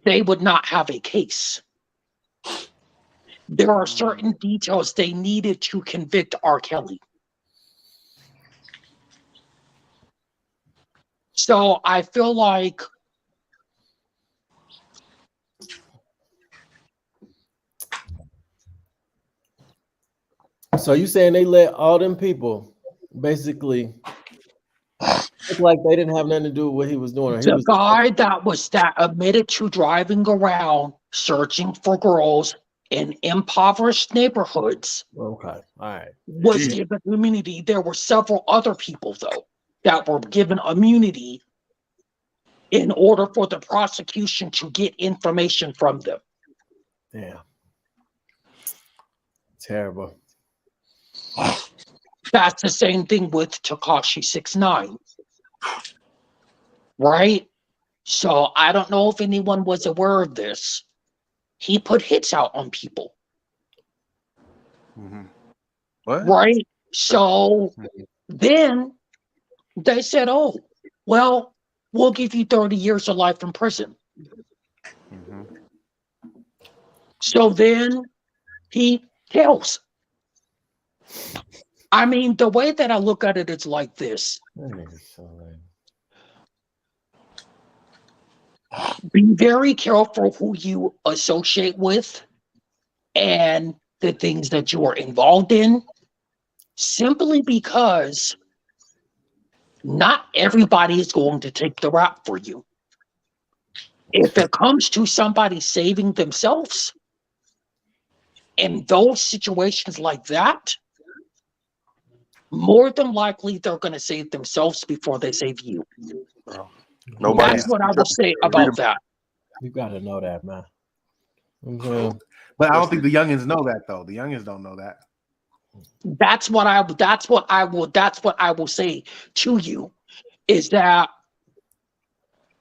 they would not have a case. There are certain details they needed to convict R. Kelly. So I feel like So you saying they let all them people basically look like they didn't have nothing to do with what he was doing? Or he the was guy that admitted to driving around searching for girls in impoverished neighborhoods okay. All right. was given immunity. There were several other people, though, that were given immunity in order for the prosecution to get information from them. Damn. Terrible. That's the same thing with Tekashi 6ix9ine. Right? So I don't know if anyone was aware of this. He put hits out on people. What? Right? So then they said, oh, well, we'll give you 30 years of life in prison. So then he kills. I mean, the way that I look at it is like this. Be very careful who you associate with and the things that you are involved in, simply because not everybody is going to take the rap for you. If it comes to somebody saving themselves, in those situations like that, more than likely they're going to save themselves before they save you. That's what I will say about that. You gotta know that, man. But I don't think the youngins know that, though. The youngins don't know that. That's what I will say to you, is that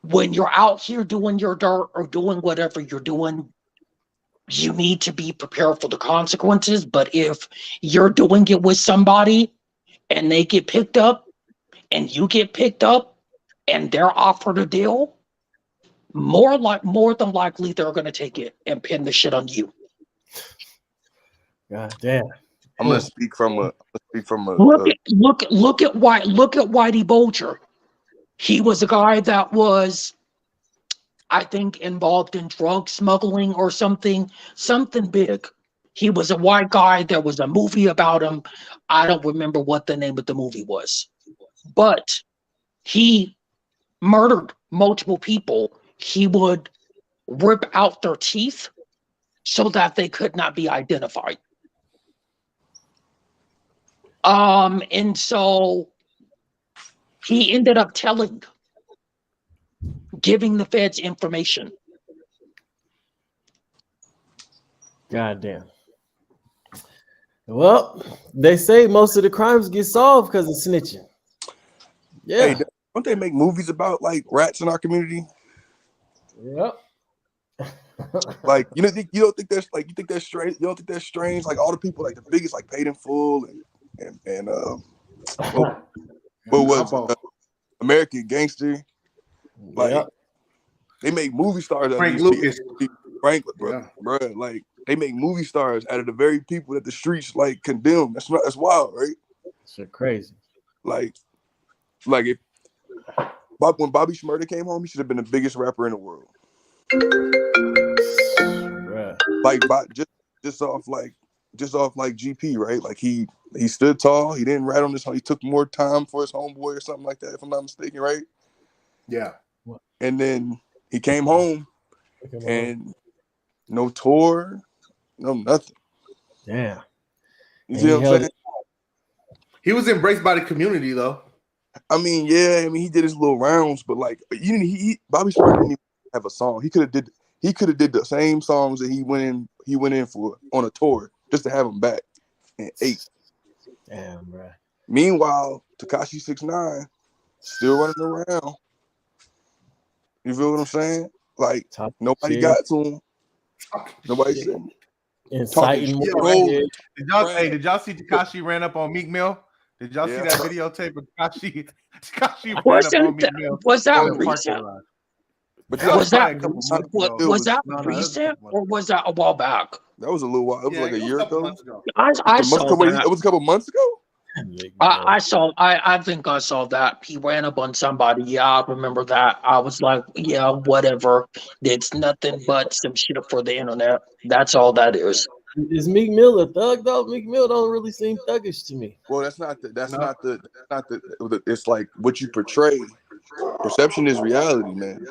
when you're out here doing your dirt or doing whatever you're doing, you need to be prepared for the consequences. But if you're doing it with somebody and they get picked up and you get picked up and they're offered a deal, more than likely they're going to take it and pin the shit on you. God damn. I'm gonna speak from a look at Whitey Bulger. He was a guy that was, I think, involved in drug smuggling or something big. He was a white guy. There was a movie about him. I don't remember what the name of the movie was, but he murdered multiple people. He would rip out their teeth so that they could not be identified. And so he ended up giving the feds information. Goddamn. Well, they say most of the crimes get solved because of snitching. Yeah. Hey, don't they make movies about like rats in our community? Yep. Like you don't think that's like you think that's strange? You don't think that's strange? Like all the people like the biggest like Paid in Full and what was American Gangster? Like Yep. they make movie stars. Frank Lucas. Frank, bro, like they make movie stars out of the very people that the streets like condemn. That's wild, right? Shit crazy. Like if when Bobby Shmurda came home, he should have been the biggest rapper in the world. Bruh. Like just off like GP, right? Like he stood tall. He didn't rat on his. He took more time for his homeboy or something like that, if I'm not mistaken, right? Yeah. And then he came home and no tour, no nothing. Yeah. You see what I'm saying? He was embraced by the community, though. I mean, yeah. I mean, he did his little rounds, but like, Bobby Shmurda didn't even have a song. He could have did the same songs that he went in for on a tour just to have him back and 8. Damn, bro. Meanwhile, Tekashi 6ix9ine still running around. You feel what I'm saying? Like nobody got to him. Nobody said inciting. Did y'all see Tekashi ran up on Meek Mill? Did y'all see that videotape of Tekashi ran up on Meek Mill? Was that recent? Was that recent or was that a while back? That was a little while. It was like a year ago. I saw that. It was a couple months ago. I think I saw that. He ran up on somebody. Yeah, I remember that. I was like, yeah, whatever. It's nothing but some shit for the internet. That's all that is. Is Meek Mill a thug though? Meek Mill don't really seem thuggish to me. Well, that's not the. It's like what you portray. Perception is reality, man.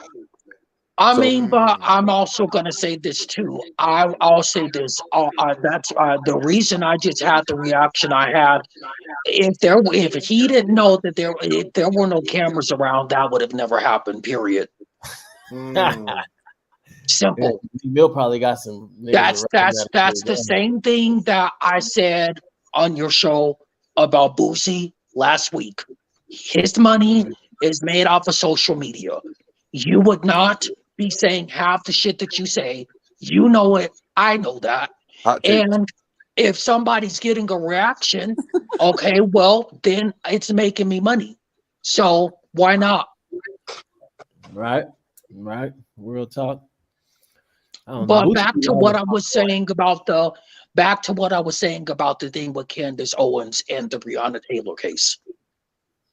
I mean, but I'm also gonna say this too. I'll say this. That's the reason I just had the reaction I had. If he didn't know that if there were no cameras around, that would have never happened. Period. Simple. Mill probably got some. That's the same thing that I said on your show about Boosie last week. His money is made off of social media. You would not be saying half the shit that you say. You know it. I know that. And if somebody's getting a reaction, okay, well, then it's making me money. So why not? Right. Real talk. But back to what I was saying about the thing with Candace Owens and the Breonna Taylor case.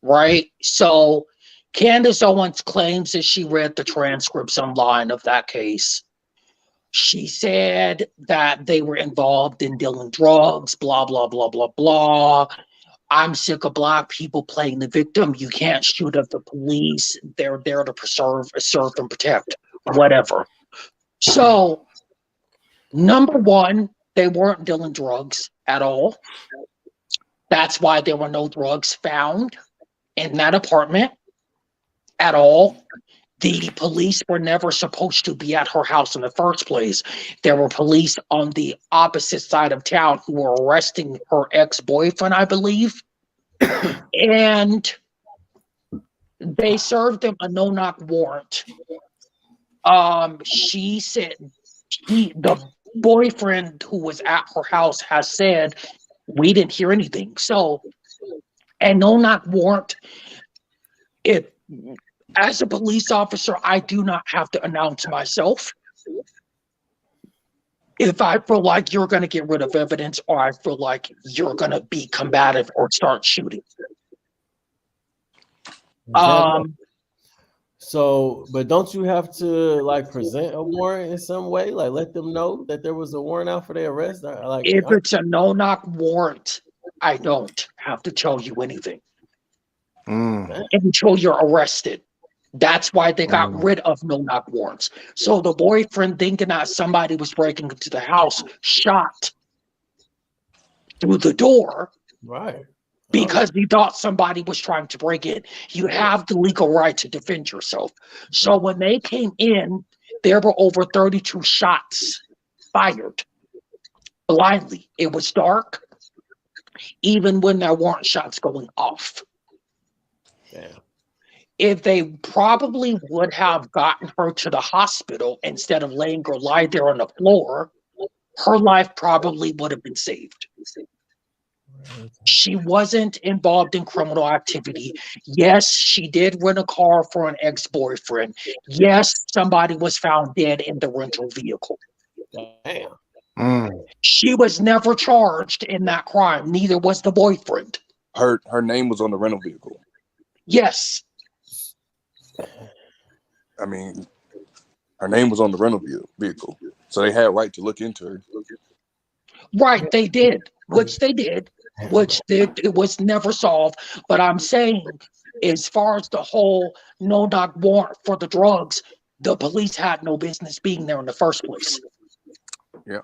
Right? So Candace Owens claims that she read the transcripts online of that case. She said that they were involved in dealing drugs, blah, blah, blah, blah, blah. I'm sick of Black people playing the victim. You can't shoot at the police. They're there to serve and protect, whatever. So, number one, they weren't dealing drugs at all. That's why there were no drugs found in that apartment at all. The police were never supposed to be at her house in the first place. There were police on the opposite side of town who were arresting her ex-boyfriend, I believe. And they served him a no-knock warrant. She said the boyfriend who was at her house has said, we didn't hear anything. So, a no-knock warrant, as a police officer, I do not have to announce myself. If I feel like you're going to get rid of evidence or I feel like you're going to be combative or start shooting. So, but don't you have to like present a warrant in some way? Like let them know that there was a warrant out for their arrest? If it's a no-knock warrant, I don't have to tell you anything until you're arrested. That's why they got rid of no-knock warrants. So the boyfriend, thinking that somebody was breaking into the house, shot through the door. Right. Because he thought somebody was trying to break in. You have the legal right to defend yourself. So when they came in, there were over 32 shots fired. blindly. It was dark, even when there weren't shots going off. Damn. If they probably would have gotten her to the hospital instead of letting her lie there on the floor, her life probably would have been saved. She wasn't involved in criminal activity. Yes, she did rent a car for an ex-boyfriend. Yes, somebody was found dead in the rental vehicle. Damn. She was never charged in that crime. Neither was the boyfriend. Her name was on the rental vehicle. Yes. I mean, her name was on the rental vehicle, so they had right to look into her. Right, they did, which it was never solved. But I'm saying, as far as the whole no-knock warrant for the drugs, the police had no business being there in the first place. Yeah.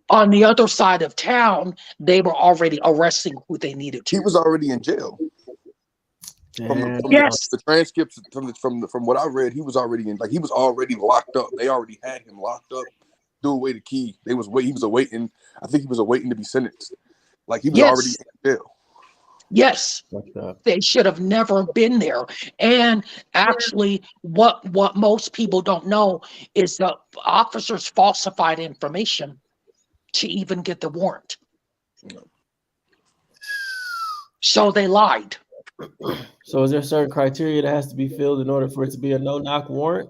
On the other side of town, they were already arresting who they needed to. He was already in jail. From Yes. the transcripts from what I read, he was already he was already locked up. They already had him locked up, threw away the key. He was awaiting. I think he was awaiting to be sentenced. Like he was already in jail. Yes, they should have never been there. And actually, what most people don't know is the officers falsified information to even get the warrant. So they lied. So is there certain criteria that has to be filled in order for it to be a no-knock warrant?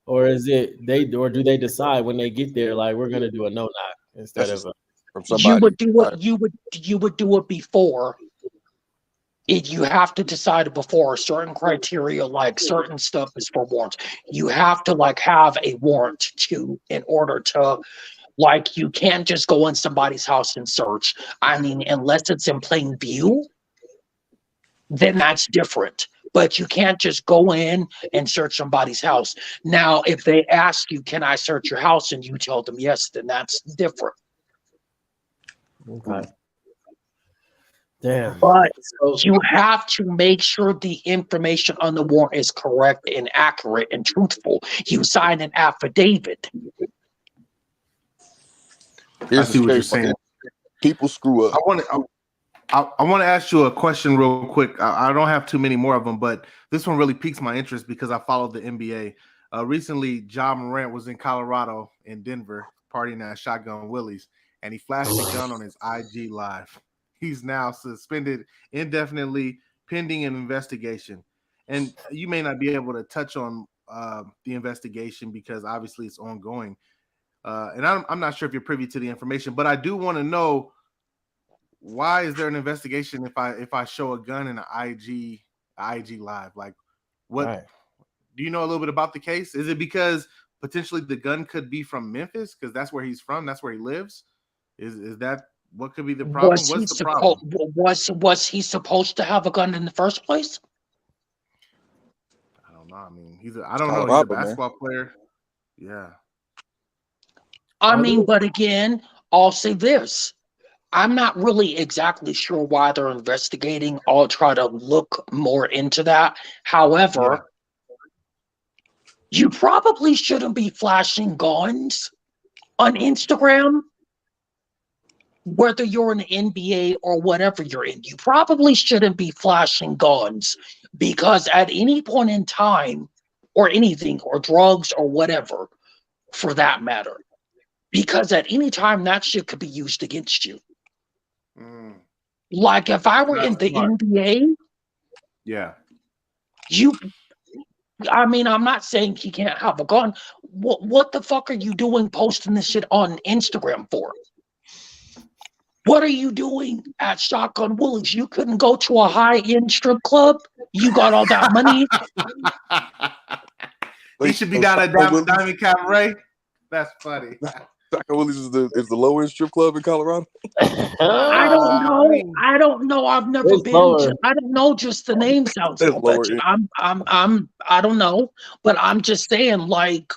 Or is it do they decide when they get there, like, we're gonna do a no-knock instead of from somebody? You would do it before. You have to decide before certain criteria, like certain stuff is for warrants. You have to have a warrant in order to, you can't just go in somebody's house and search. I mean, unless it's in plain view, then that's different. But you can't just go in and search somebody's house. Now, if they ask you, can I search your house? And you tell them yes, then that's different. Okay. Damn. But you have to make sure the information on the warrant is correct and accurate and truthful. You sign an affidavit. I see what you're saying. People screw up. I want to ask you a question real quick. I don't have too many more of them, but this one really piques my interest because I followed the NBA. Recently, Ja Morant was in Colorado, in Denver, partying at Shotgun Willie's, and he flashed a gun on his IG Live. He's now suspended indefinitely, pending an investigation. And you may not be able to touch on the investigation because obviously it's ongoing. And I'm not sure if you're privy to the information, but I do want to know, why is there an investigation if I show a gun in an IG Live? Like, what? Right. Do you know a little bit about the case? Is it because potentially the gun could be from Memphis because that's where he's from, that's where he lives? Is that what could be the problem? What's the problem? Was he supposed to have a gun in the first place? I don't know. I mean, he's a basketball player. Yeah. I mean, but again, I'll say this. I'm not really exactly sure why they're investigating. I'll try to look more into that. However, you probably shouldn't be flashing guns on Instagram, whether you're in the NBA or whatever you're in. You probably shouldn't be flashing guns because at any point in time, or anything, or drugs or whatever, for that matter, because at any time that shit could be used against you. Like if I were in the NBA, I mean, I'm not saying he can't have a gun. What the fuck are you doing posting this shit on Instagram for? What are you doing at Shotgun Willie's? You couldn't go to a high-end strip club? You got all that money? He should be down at Diamond Cabaret. That's funny. Shotgun Willie's is the low-end strip club in Colorado. I don't know. I don't know. I've never been. I don't know. Just the name sounds so much. I don't know. But I'm just saying, like,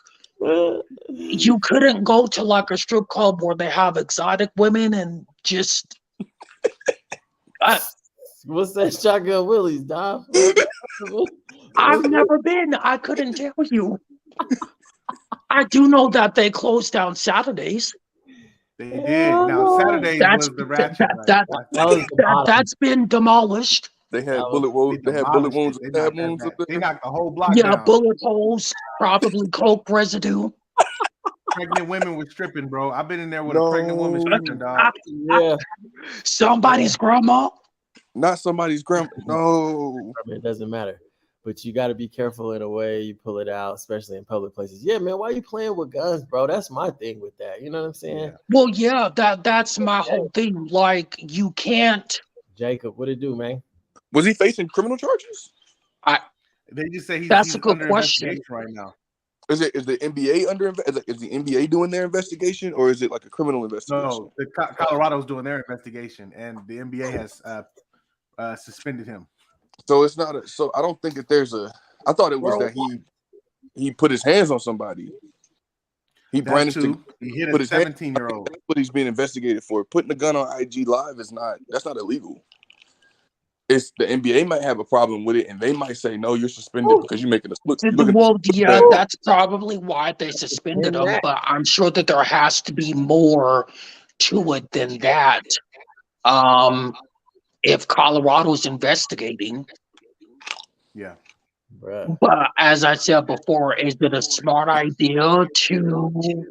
you couldn't go to like a strip club where they have exotic women and just. What's that Shotgun Willie's, Dom? I've never been. I couldn't tell you. I do know that they close down Saturdays. They did. Now Saturdays That's was the ratchet night. That was the bottom. that's been demolished. They had That bullet wounds. They They had bullet demolished wounds it. and They stab knocked that wounds up back. They there. knocked the whole block Yeah, down. bullet holes, probably coke residue. Pregnant women were stripping, bro. I've been in there with a pregnant woman No. stripping, dog. Yeah, Somebody's grandma. Not somebody's grandma. No. it doesn't matter. But you got to be careful in a way you pull it out, especially in public places. Yeah, man, why you playing with guns, bro? That's my thing with that. You know what I'm saying? Yeah. Well, yeah, that's my whole thing. Like, you can't. Jacob, what it do, man? Was he facing criminal charges? They just say That's he's a good under question. investigation right now. Is the NBA is the NBA doing their investigation, or is it like a criminal investigation? No, the Colorado's doing their investigation, and the NBA has suspended him. So it's not. So I don't think that there's a. I thought it was that he put his hands on somebody. He That brandished. too. He hit put a his hand- 17-year-old. That's what he's being investigated for. Putting a gun on IG Live is not. That's not illegal. It's the NBA might have a problem with it, and they might say no, you're suspended because you're making us look. Well, yeah, that's probably why they suspended him. But I'm sure that there has to be more to it than that. If Colorado's investigating, Yeah. Bruh. but as I said before, is it a smart idea to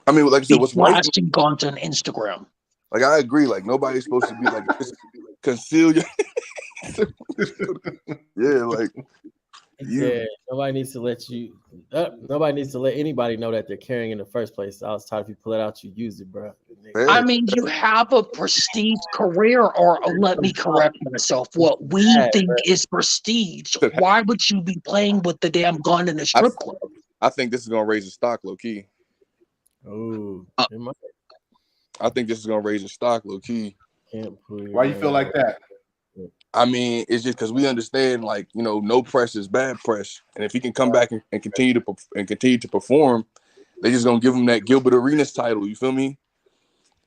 I mean, like I said, be what's right? flashing guns on Instagram? Like I agree. Like nobody's supposed to be like conceal your. Yeah, like Yeah, nobody needs to let you. Nobody needs to let anybody know that they're carrying in the first place. I was taught if you pull it out, you use it, bro. Yeah. I mean, you have a prestige career, or let me correct myself. What we think is prestige. Why would you be playing with the damn gun in a strip club? I think this is gonna raise the stock low key. Oh, I think this is gonna raise the stock low key. Why you feel like that? I mean, it's just because we understand, like, you know, no press is bad press, and if he can come back and continue to perform, they just gonna give him that Gilbert Arenas title. You feel me?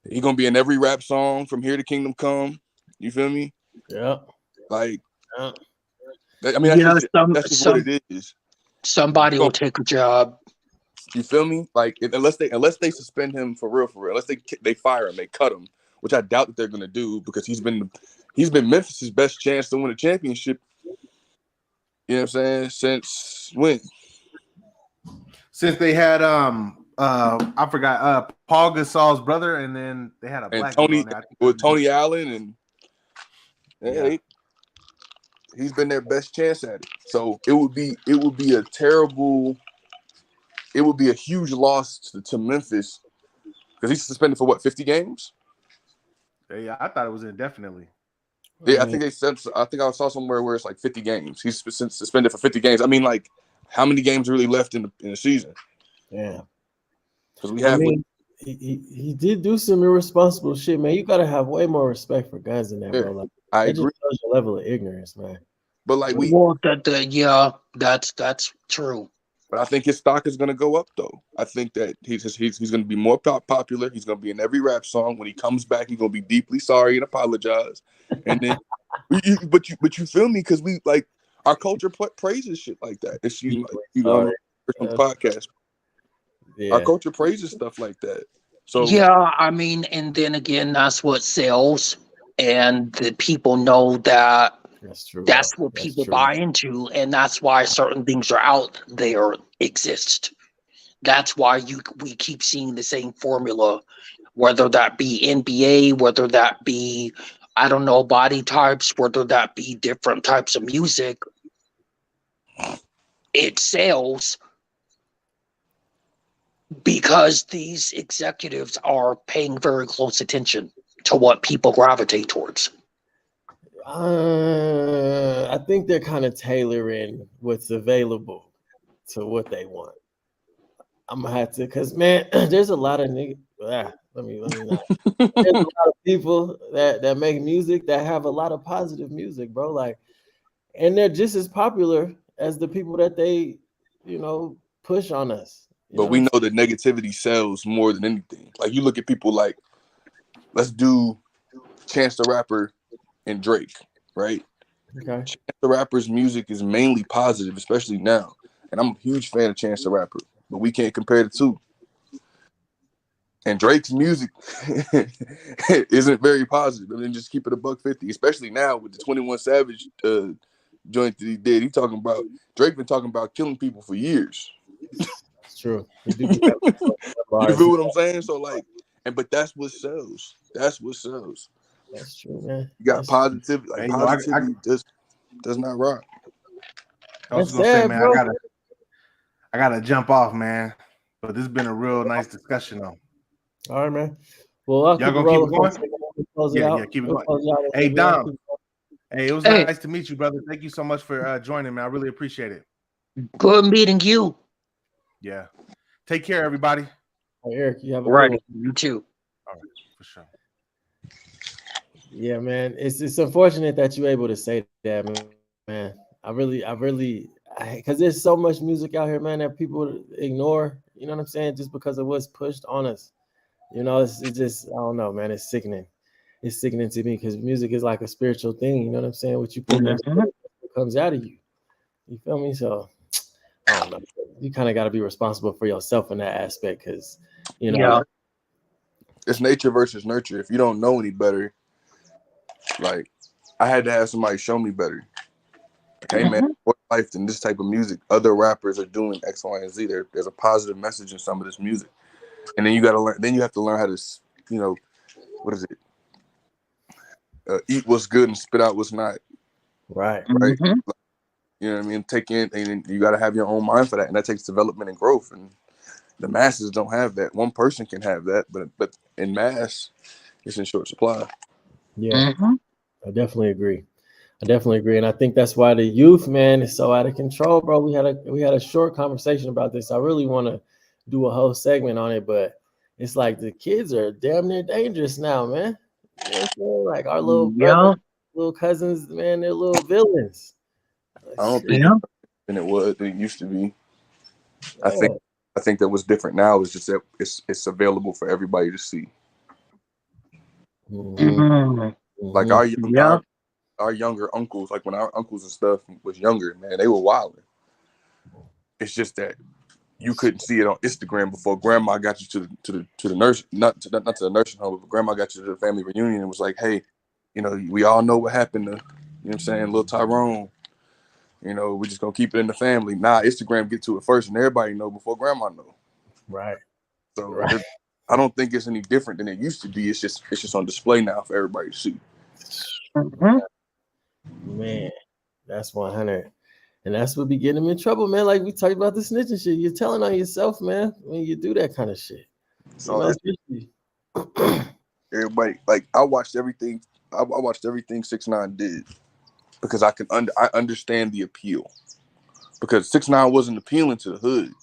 He gonna be in every rap song from Here to Kingdom Come. You feel me? Yeah. Like, Yeah. I mean, Yeah, that's just what it is. Somebody will take a job. You feel me? Like, unless they suspend him for real, unless they fire him, they cut him, which I doubt that they're gonna do because he's been Memphis' best chance to win a championship. You know what I'm saying? Since when? Since they had I forgot Paul Gasol's brother, and then they had a black Tony dude on there. with Tony Allen, and he's been their best chance at it. So it would be a huge loss to Memphis because he's suspended for what, 50 games? Yeah, I thought it was indefinitely. Yeah, I think I saw somewhere where it's like 50 games. He's suspended for 50 games. I mean, like, how many games are really left in the season? Yeah. Because we have. He did do some irresponsible shit, man. You gotta have way more respect for guns than that, bro. Like, I that agree. just shows your level of ignorance, man. But like that's true. But I think his stock is going to go up, though. I think that he's going to be more popular. He's going to be in every rap song. When he comes back, he's going to be deeply sorry and apologize. And then, but you feel me? Because we like our culture praises shit like that. It's on the podcast. Yeah. Our culture praises stuff like that. So yeah, I mean, and then again, that's what sells, and the people know that. That's true. That's what people buy into, and that's why certain things are out there exist. That's why we keep seeing the same formula, whether that be NBA, whether that be, I don't know, body types, whether that be different types of music. It sells because these executives are paying very close attention to what people gravitate towards. I think they're kind of tailoring what's available to what they want. I'm gonna have to, cause man, there's a lot of niggas. Let me not. There's a lot of people that make music that have a lot of positive music, bro. Like, and they're just as popular as the people that they, push on us. But we know that negativity sells more than anything. Like, you look at people like, let's do Chance the Rapper and Drake, right? Okay. Chance the Rapper's music is mainly positive, especially now. And I'm a huge fan of Chance the Rapper, but we can't compare the two. And Drake's music isn't very positive. I mean, just keep it $150, especially now with the 21 Savage joint that he did. Drake been talking about killing people for years. It's true. You feel what I'm saying? So like, but that's what sells. That's what sells. That's true, man. You got positivity. Like positivity does not rock. I was gonna say, man, I gotta jump off, man. But this has been a real nice discussion, though. All right, man. Well, y'all gonna keep it going? Yeah, keep it going. Hey, Dom. Hey, it was nice to meet you, brother. Thank you so much for joining me. I really appreciate it. Good meeting you. Yeah. Take care, everybody. Hey, Eric, you have a right. good one. You too. All right, for sure. Yeah, man. It's unfortunate that you're able to say that, man. I really, because there's so much music out here, man, that people ignore. You know what I'm saying? Just because it was pushed on us. You know, it's just, I don't know, man. It's sickening. It's sickening to me because music is like a spiritual thing. You know what I'm saying? What you put in comes out of you. You feel me? So, I don't know. You kind of got to be responsible for yourself in that aspect because, you know. It's nature versus nurture. If you don't know any better, like, I had to have somebody show me better. Like, hey, man, more life than this type of music. Other rappers are doing X, Y, and Z. There's a positive message in some of this music. And then you got to learn. Then you have to learn how to, you know, what is it? Eat what's good and spit out what's not. Right. Right. You know what I mean? Take in, and you got to have your own mind for that, and that takes development and growth. And the masses don't have that. One person can have that, but in mass, it's in short supply. Yeah, I definitely agree. And I think that's why the youth, man, is so out of control, bro. We had a short conversation about this. I really want to do a whole segment on it, but it's like the kids are damn near dangerous now, man. You know what I'm saying? Like our little brothers, little cousins, man, they're little villains. I don't think it used to be. I think that what's different now is just that it's available for everybody to see. Like our younger uncles, like when our uncles and stuff was younger, man, they were wilding. It's just that you couldn't see it on Instagram before grandma got you to the nurse, not to the nursing home, but grandma got you to the family reunion and was like, hey, you know, we all know what happened to, you know what I'm saying, little Tyrone. You know, we just gonna keep it in the family. Nah, Instagram get to it first, and everybody know before grandma know. Right. So I don't think it's any different than it used to be. It's just on display now for everybody to see. Man, that's 100. And that's what be getting them in trouble, man. Like we talked about the snitching shit. You're telling on yourself, man, when you do that kind of shit. So everybody, like I watched everything 6ix9ine did because I understand the appeal. Because 6ix9ine wasn't appealing to the hood.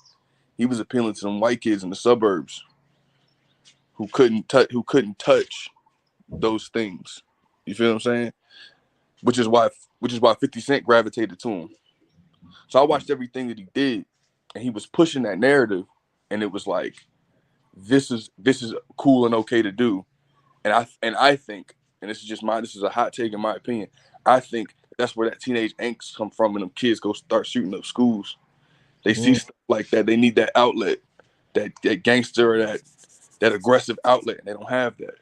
He was appealing to them white kids in the suburbs who couldn't touch those things. You feel what I'm saying? Which is why 50 Cent gravitated to him. So I watched everything that he did, and he was pushing that narrative, and it was like, this is cool and okay to do. And I think, and this is a hot take in my opinion, I think that's where that teenage angst come from when them kids go start shooting up schools. They see stuff like that. They need that outlet, that gangster, or that aggressive outlet, and they don't have that.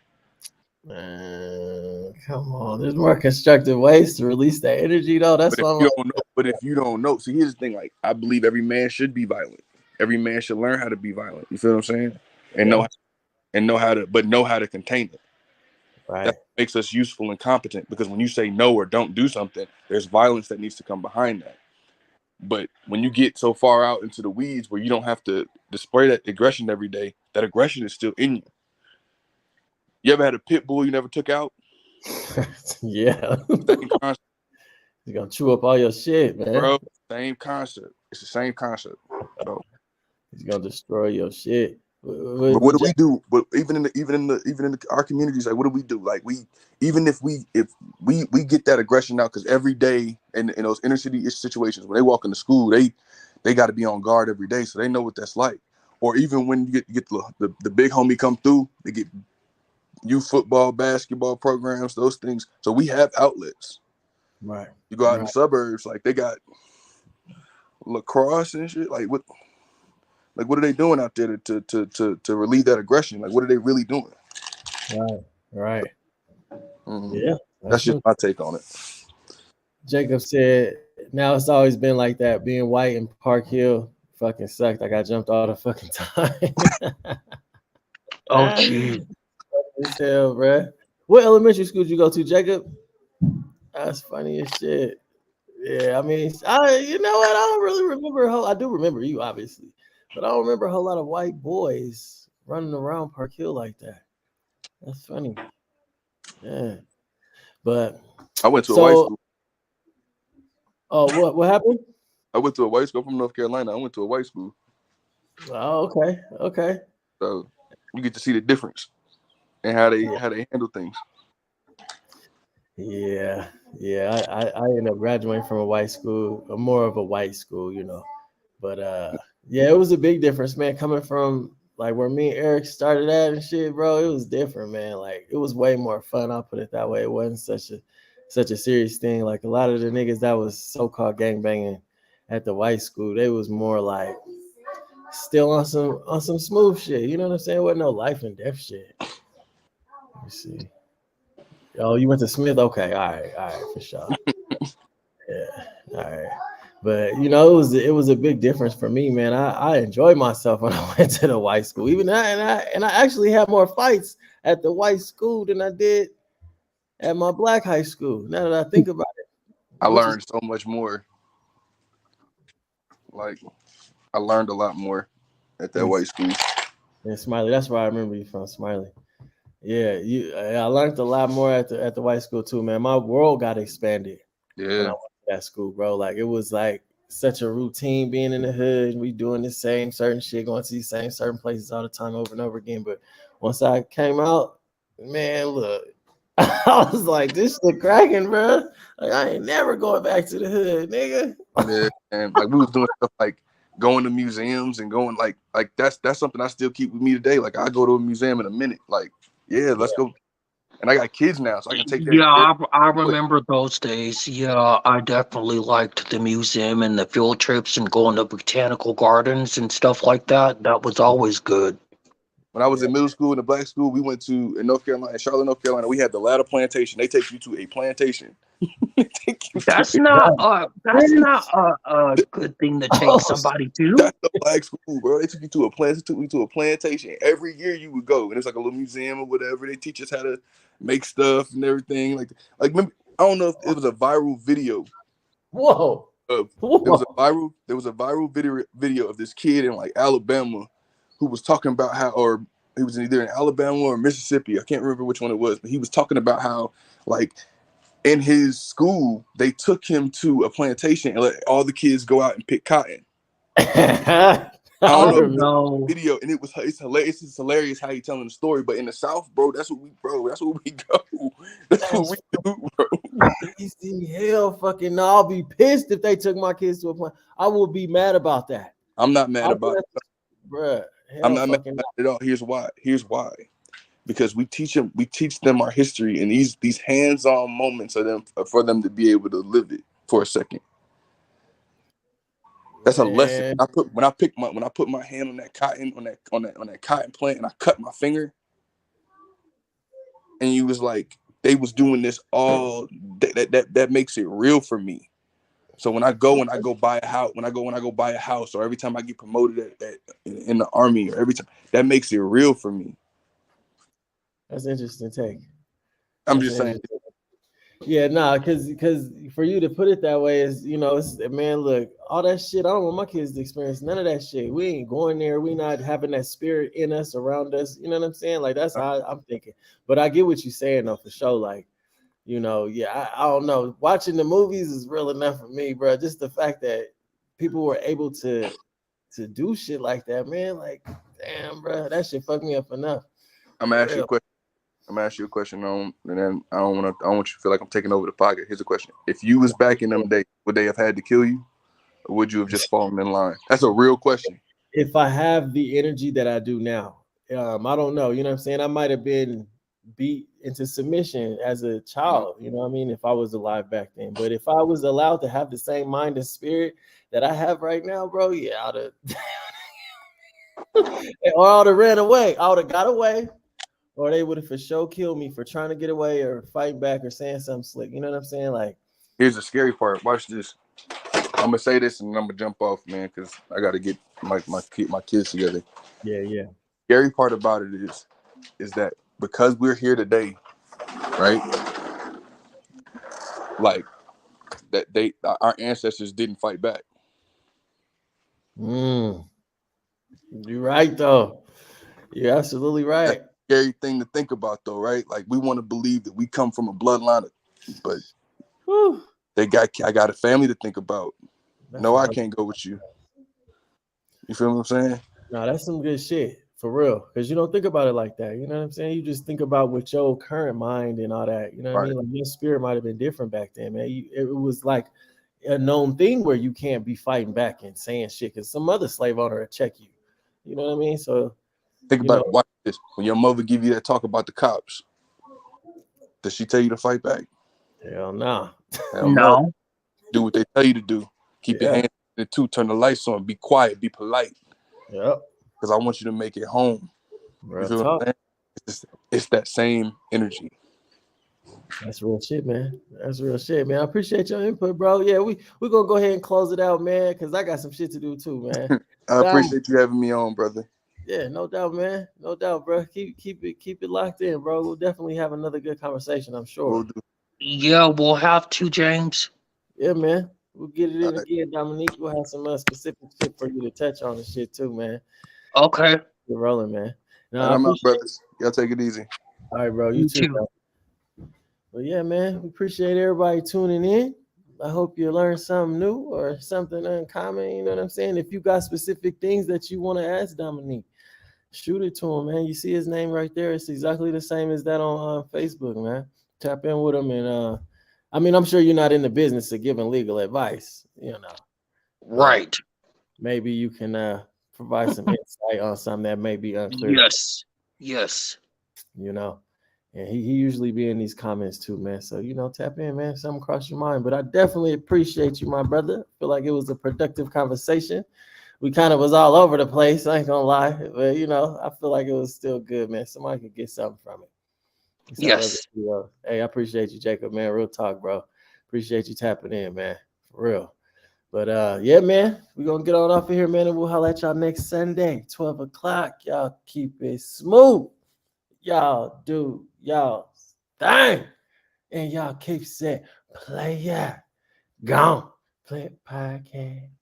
Man, come on. There's more constructive ways to release that energy, though. That's what But if you don't know, see, here's the thing. Like, I believe every man should be violent. Every man should learn how to be violent. You feel what I'm saying? And know how to contain it. Right. That makes us useful and competent, because when you say no or don't do something, there's violence that needs to come behind that. But when you get so far out into the weeds where you don't have to display that aggression every day, that aggression is still in you. You ever had a pit bull you never took out? Yeah. You're gonna chew up all your shit, man. Bro, same concept. It's the same concept. So, he's gonna destroy your shit. But what do we do? But even in our communities, like, what do we do? Like, if we get that aggression out, because every day in those inner city situations, when they walk into school, they got to be on guard every day, so they know what that's like. Or even when you get the big homie come through, they get youth football, basketball programs, those things. So we have outlets. Right. You go out in the suburbs, like they got lacrosse and shit. Like, what? Like, what are they doing out there to relieve that aggression? Like, what are they really doing? Right. Mm-hmm. Yeah. That's just my take on it. Jacob said, now it's always been like that. Being white in Park Hill fucking sucked. I got jumped all the fucking time. Oh, gee. As hell, bro. What elementary school did you go to, Jacob? That's funny as shit. Yeah, I mean, you know what? I don't really remember. I do remember you, obviously, but I don't remember a whole lot of white boys running around Park Hill like that. That's funny. Yeah, but I went to a white school. Oh, what happened? I went to a white school from North Carolina. I went to a white school. Oh, okay. So you get to see the difference and how they handle things. Yeah. I ended up graduating from a white school, more of a white school, you know. But yeah, it was a big difference, man. Coming from like where me and Eric started at and shit, bro, it was different, man. Like it was way more fun. I'll put it that way. It wasn't such a serious thing. Like a lot of the niggas that was so-called gangbanging at the white school, they was more like still on some smooth shit. You know what I'm saying? Wasn't no life and death shit. Let me see. Oh, you went to Smith? Okay, all right, for sure. Yeah, all right. But you know, it was a big difference for me, man. I enjoyed myself when I went to the white school. Even I actually had more fights at the white school than I did at my black high school. Now that I think about it, I learned so much more. Like I learned a lot more at that white school. And Smiley, that's where I remember you from, Smiley. Yeah, I learned a lot more at the white school too, man. My world got expanded. Yeah. When I went to that school, bro. Like it was like such a routine being in the hood. We doing the same certain shit, going to these same certain places all the time over and over again. But once I came out, man, look, I was like, this shit cracking, bro. Like I ain't never going back to the hood, nigga. Yeah, and like we was doing stuff like going to museums and going like that's something I still keep with me today. Like I go to a museum in a minute. Like, yeah, let's go. And I got kids now, so I can take care. Yeah, I remember those days. Yeah, I definitely liked the museum and the field trips and going to botanical gardens and stuff like that. That was always good. When I was in middle school in the black school, we went to in North Carolina, Charlotte, North Carolina. We had the ladder plantation. They take you to a plantation. That's not a good thing to take somebody to. That's the black school, bro. They took me to a plantation. Every year you would go, and it's like a little museum or whatever. They teach us how to make stuff and everything. Like remember, I don't know if it was a viral video. Whoa. There was a viral video of this kid in like Alabama who was talking about how, or he was either in Alabama or Mississippi. I can't remember which one it was, but he was talking about how like in his school, they took him to a plantation and let all the kids go out and pick cotton. I don't know video, and it's hilarious. It's hilarious how he's telling the story. But in the South, bro, that's what we go. That's what we do, bro. Crazy hell, fucking. No, I'll be pissed if they took my kids to a plant. I will be mad about that. I'm not mad about it, bro. I'm not mad at all. Here's why. Because we teach them our history, and these hands-on moments for them to be able to live it for a second. That's a lesson. When I put my hand on that cotton on that cotton plant and I cut my finger, and you was like they was doing this all that makes it real for me. So when I go buy a house, or every time I get promoted in the army, or every time, that makes it real for me. That's an interesting take. I'm just saying. Yeah, nah, because for you to put it that way is, you know, man, look, all that shit, I don't want my kids to experience none of that shit. We ain't going there. We not having that spirit in us, around us. You know what I'm saying? Like, that's how I'm thinking. But I get what you're saying, though, for sure. Like, you know, yeah, I don't know. Watching the movies is real enough for me, bro. Just the fact that people were able to do shit like that, man. Like, damn, bro, that shit fucked me up enough. I'm gonna ask you a question, and then I don't want you to feel like I'm taking over the pocket. Here's a question: if you was back in them days, would they have had to kill you, or would you have just fallen in line? That's a real question. If I have the energy that I do now, I don't know. You know what I'm saying? I might have been beat into submission as a child. You know what I mean? If I was alive back then, but if I was allowed to have the same mind and spirit that I have right now, bro, yeah, I'd have. Or I would have ran away. I would have got away, or they would have for sure killed me for trying to get away or fighting back or saying something slick. You know what I'm saying? Like, Here's the scary part. Watch this. I'm gonna say this and I'm gonna jump off, man, because I gotta get my kids together. yeah. Scary part about it is that because we're here today, right? Like that our ancestors didn't fight back. You're right though. You're absolutely right. Scary thing to think about though, right? Like we want to believe that we come from a bloodline, but Whew. I got a family to think about. That's No, I right. can't go with you. You feel what I'm saying? No, that's some good shit for real. Because you don't think about it like that. You know what I'm saying? You just think about with your current mind and all that. You know what I Right. mean? Like your spirit might have been different back then, man. It was like a known thing where you can't be fighting back and saying shit because some other slave owner will check you. You know what I mean? So Think about it. Watch this. When your mother give you that talk about the cops, does she tell you to fight back? hell no. Hell no. No. Do what they tell you to do. Keep your hands in the two. Turn the lights on. Be quiet. Be polite. Yep. Because I want you to make it home. Real You feel talk. what I'm saying? It's that same energy. That's real shit, man. That's real shit, man. I appreciate your input, bro. Yeah, we're gonna go ahead and close it out, man, because I got some shit to do too, man. I appreciate you having me on, brother. Yeah, no doubt, man. No doubt, bro. Keep it locked in, bro. We'll definitely have another good conversation, I'm sure. We'll do. Yeah, we'll have to, James. Yeah, man. We'll get it in All right. again, Dominique. We'll have some specific shit for you to touch on and shit too, man. Okay. We're rolling, man. No, And I'm out, brothers. Y'all take it easy. All right, bro. You You too, too. bro. But yeah, man, we appreciate everybody tuning in. I hope you learned something new or something uncommon. You know what I'm saying? If you got specific things that you want to ask Dominique, shoot it to him, man. You see his name right there. It's exactly the same as that on Facebook, man. Tap in with him. And I mean, I'm sure you're not in the business of giving legal advice, you know. Right. Maybe you can provide some insight on something that may be unclear. Yes. Yes. You know. And he usually be in these comments too, man. So, you know, tap in, man. Something cross your mind. But I definitely appreciate you, my brother. Feel like it was a productive conversation. We kind of was all over the place. I ain't gonna lie. But, you know, I feel like it was still good, man. Somebody could get something from it. So Yes. hey, I appreciate you, Jacob, man. Real talk, bro. Appreciate you tapping in, man. For real. But yeah, man, we're gonna get on off of here, man, and we'll holler at y'all next Sunday, 12 o'clock. Y'all keep it smooth. Y'all do y'all thing. And y'all keep saying, play it. Gone. Play it podcast.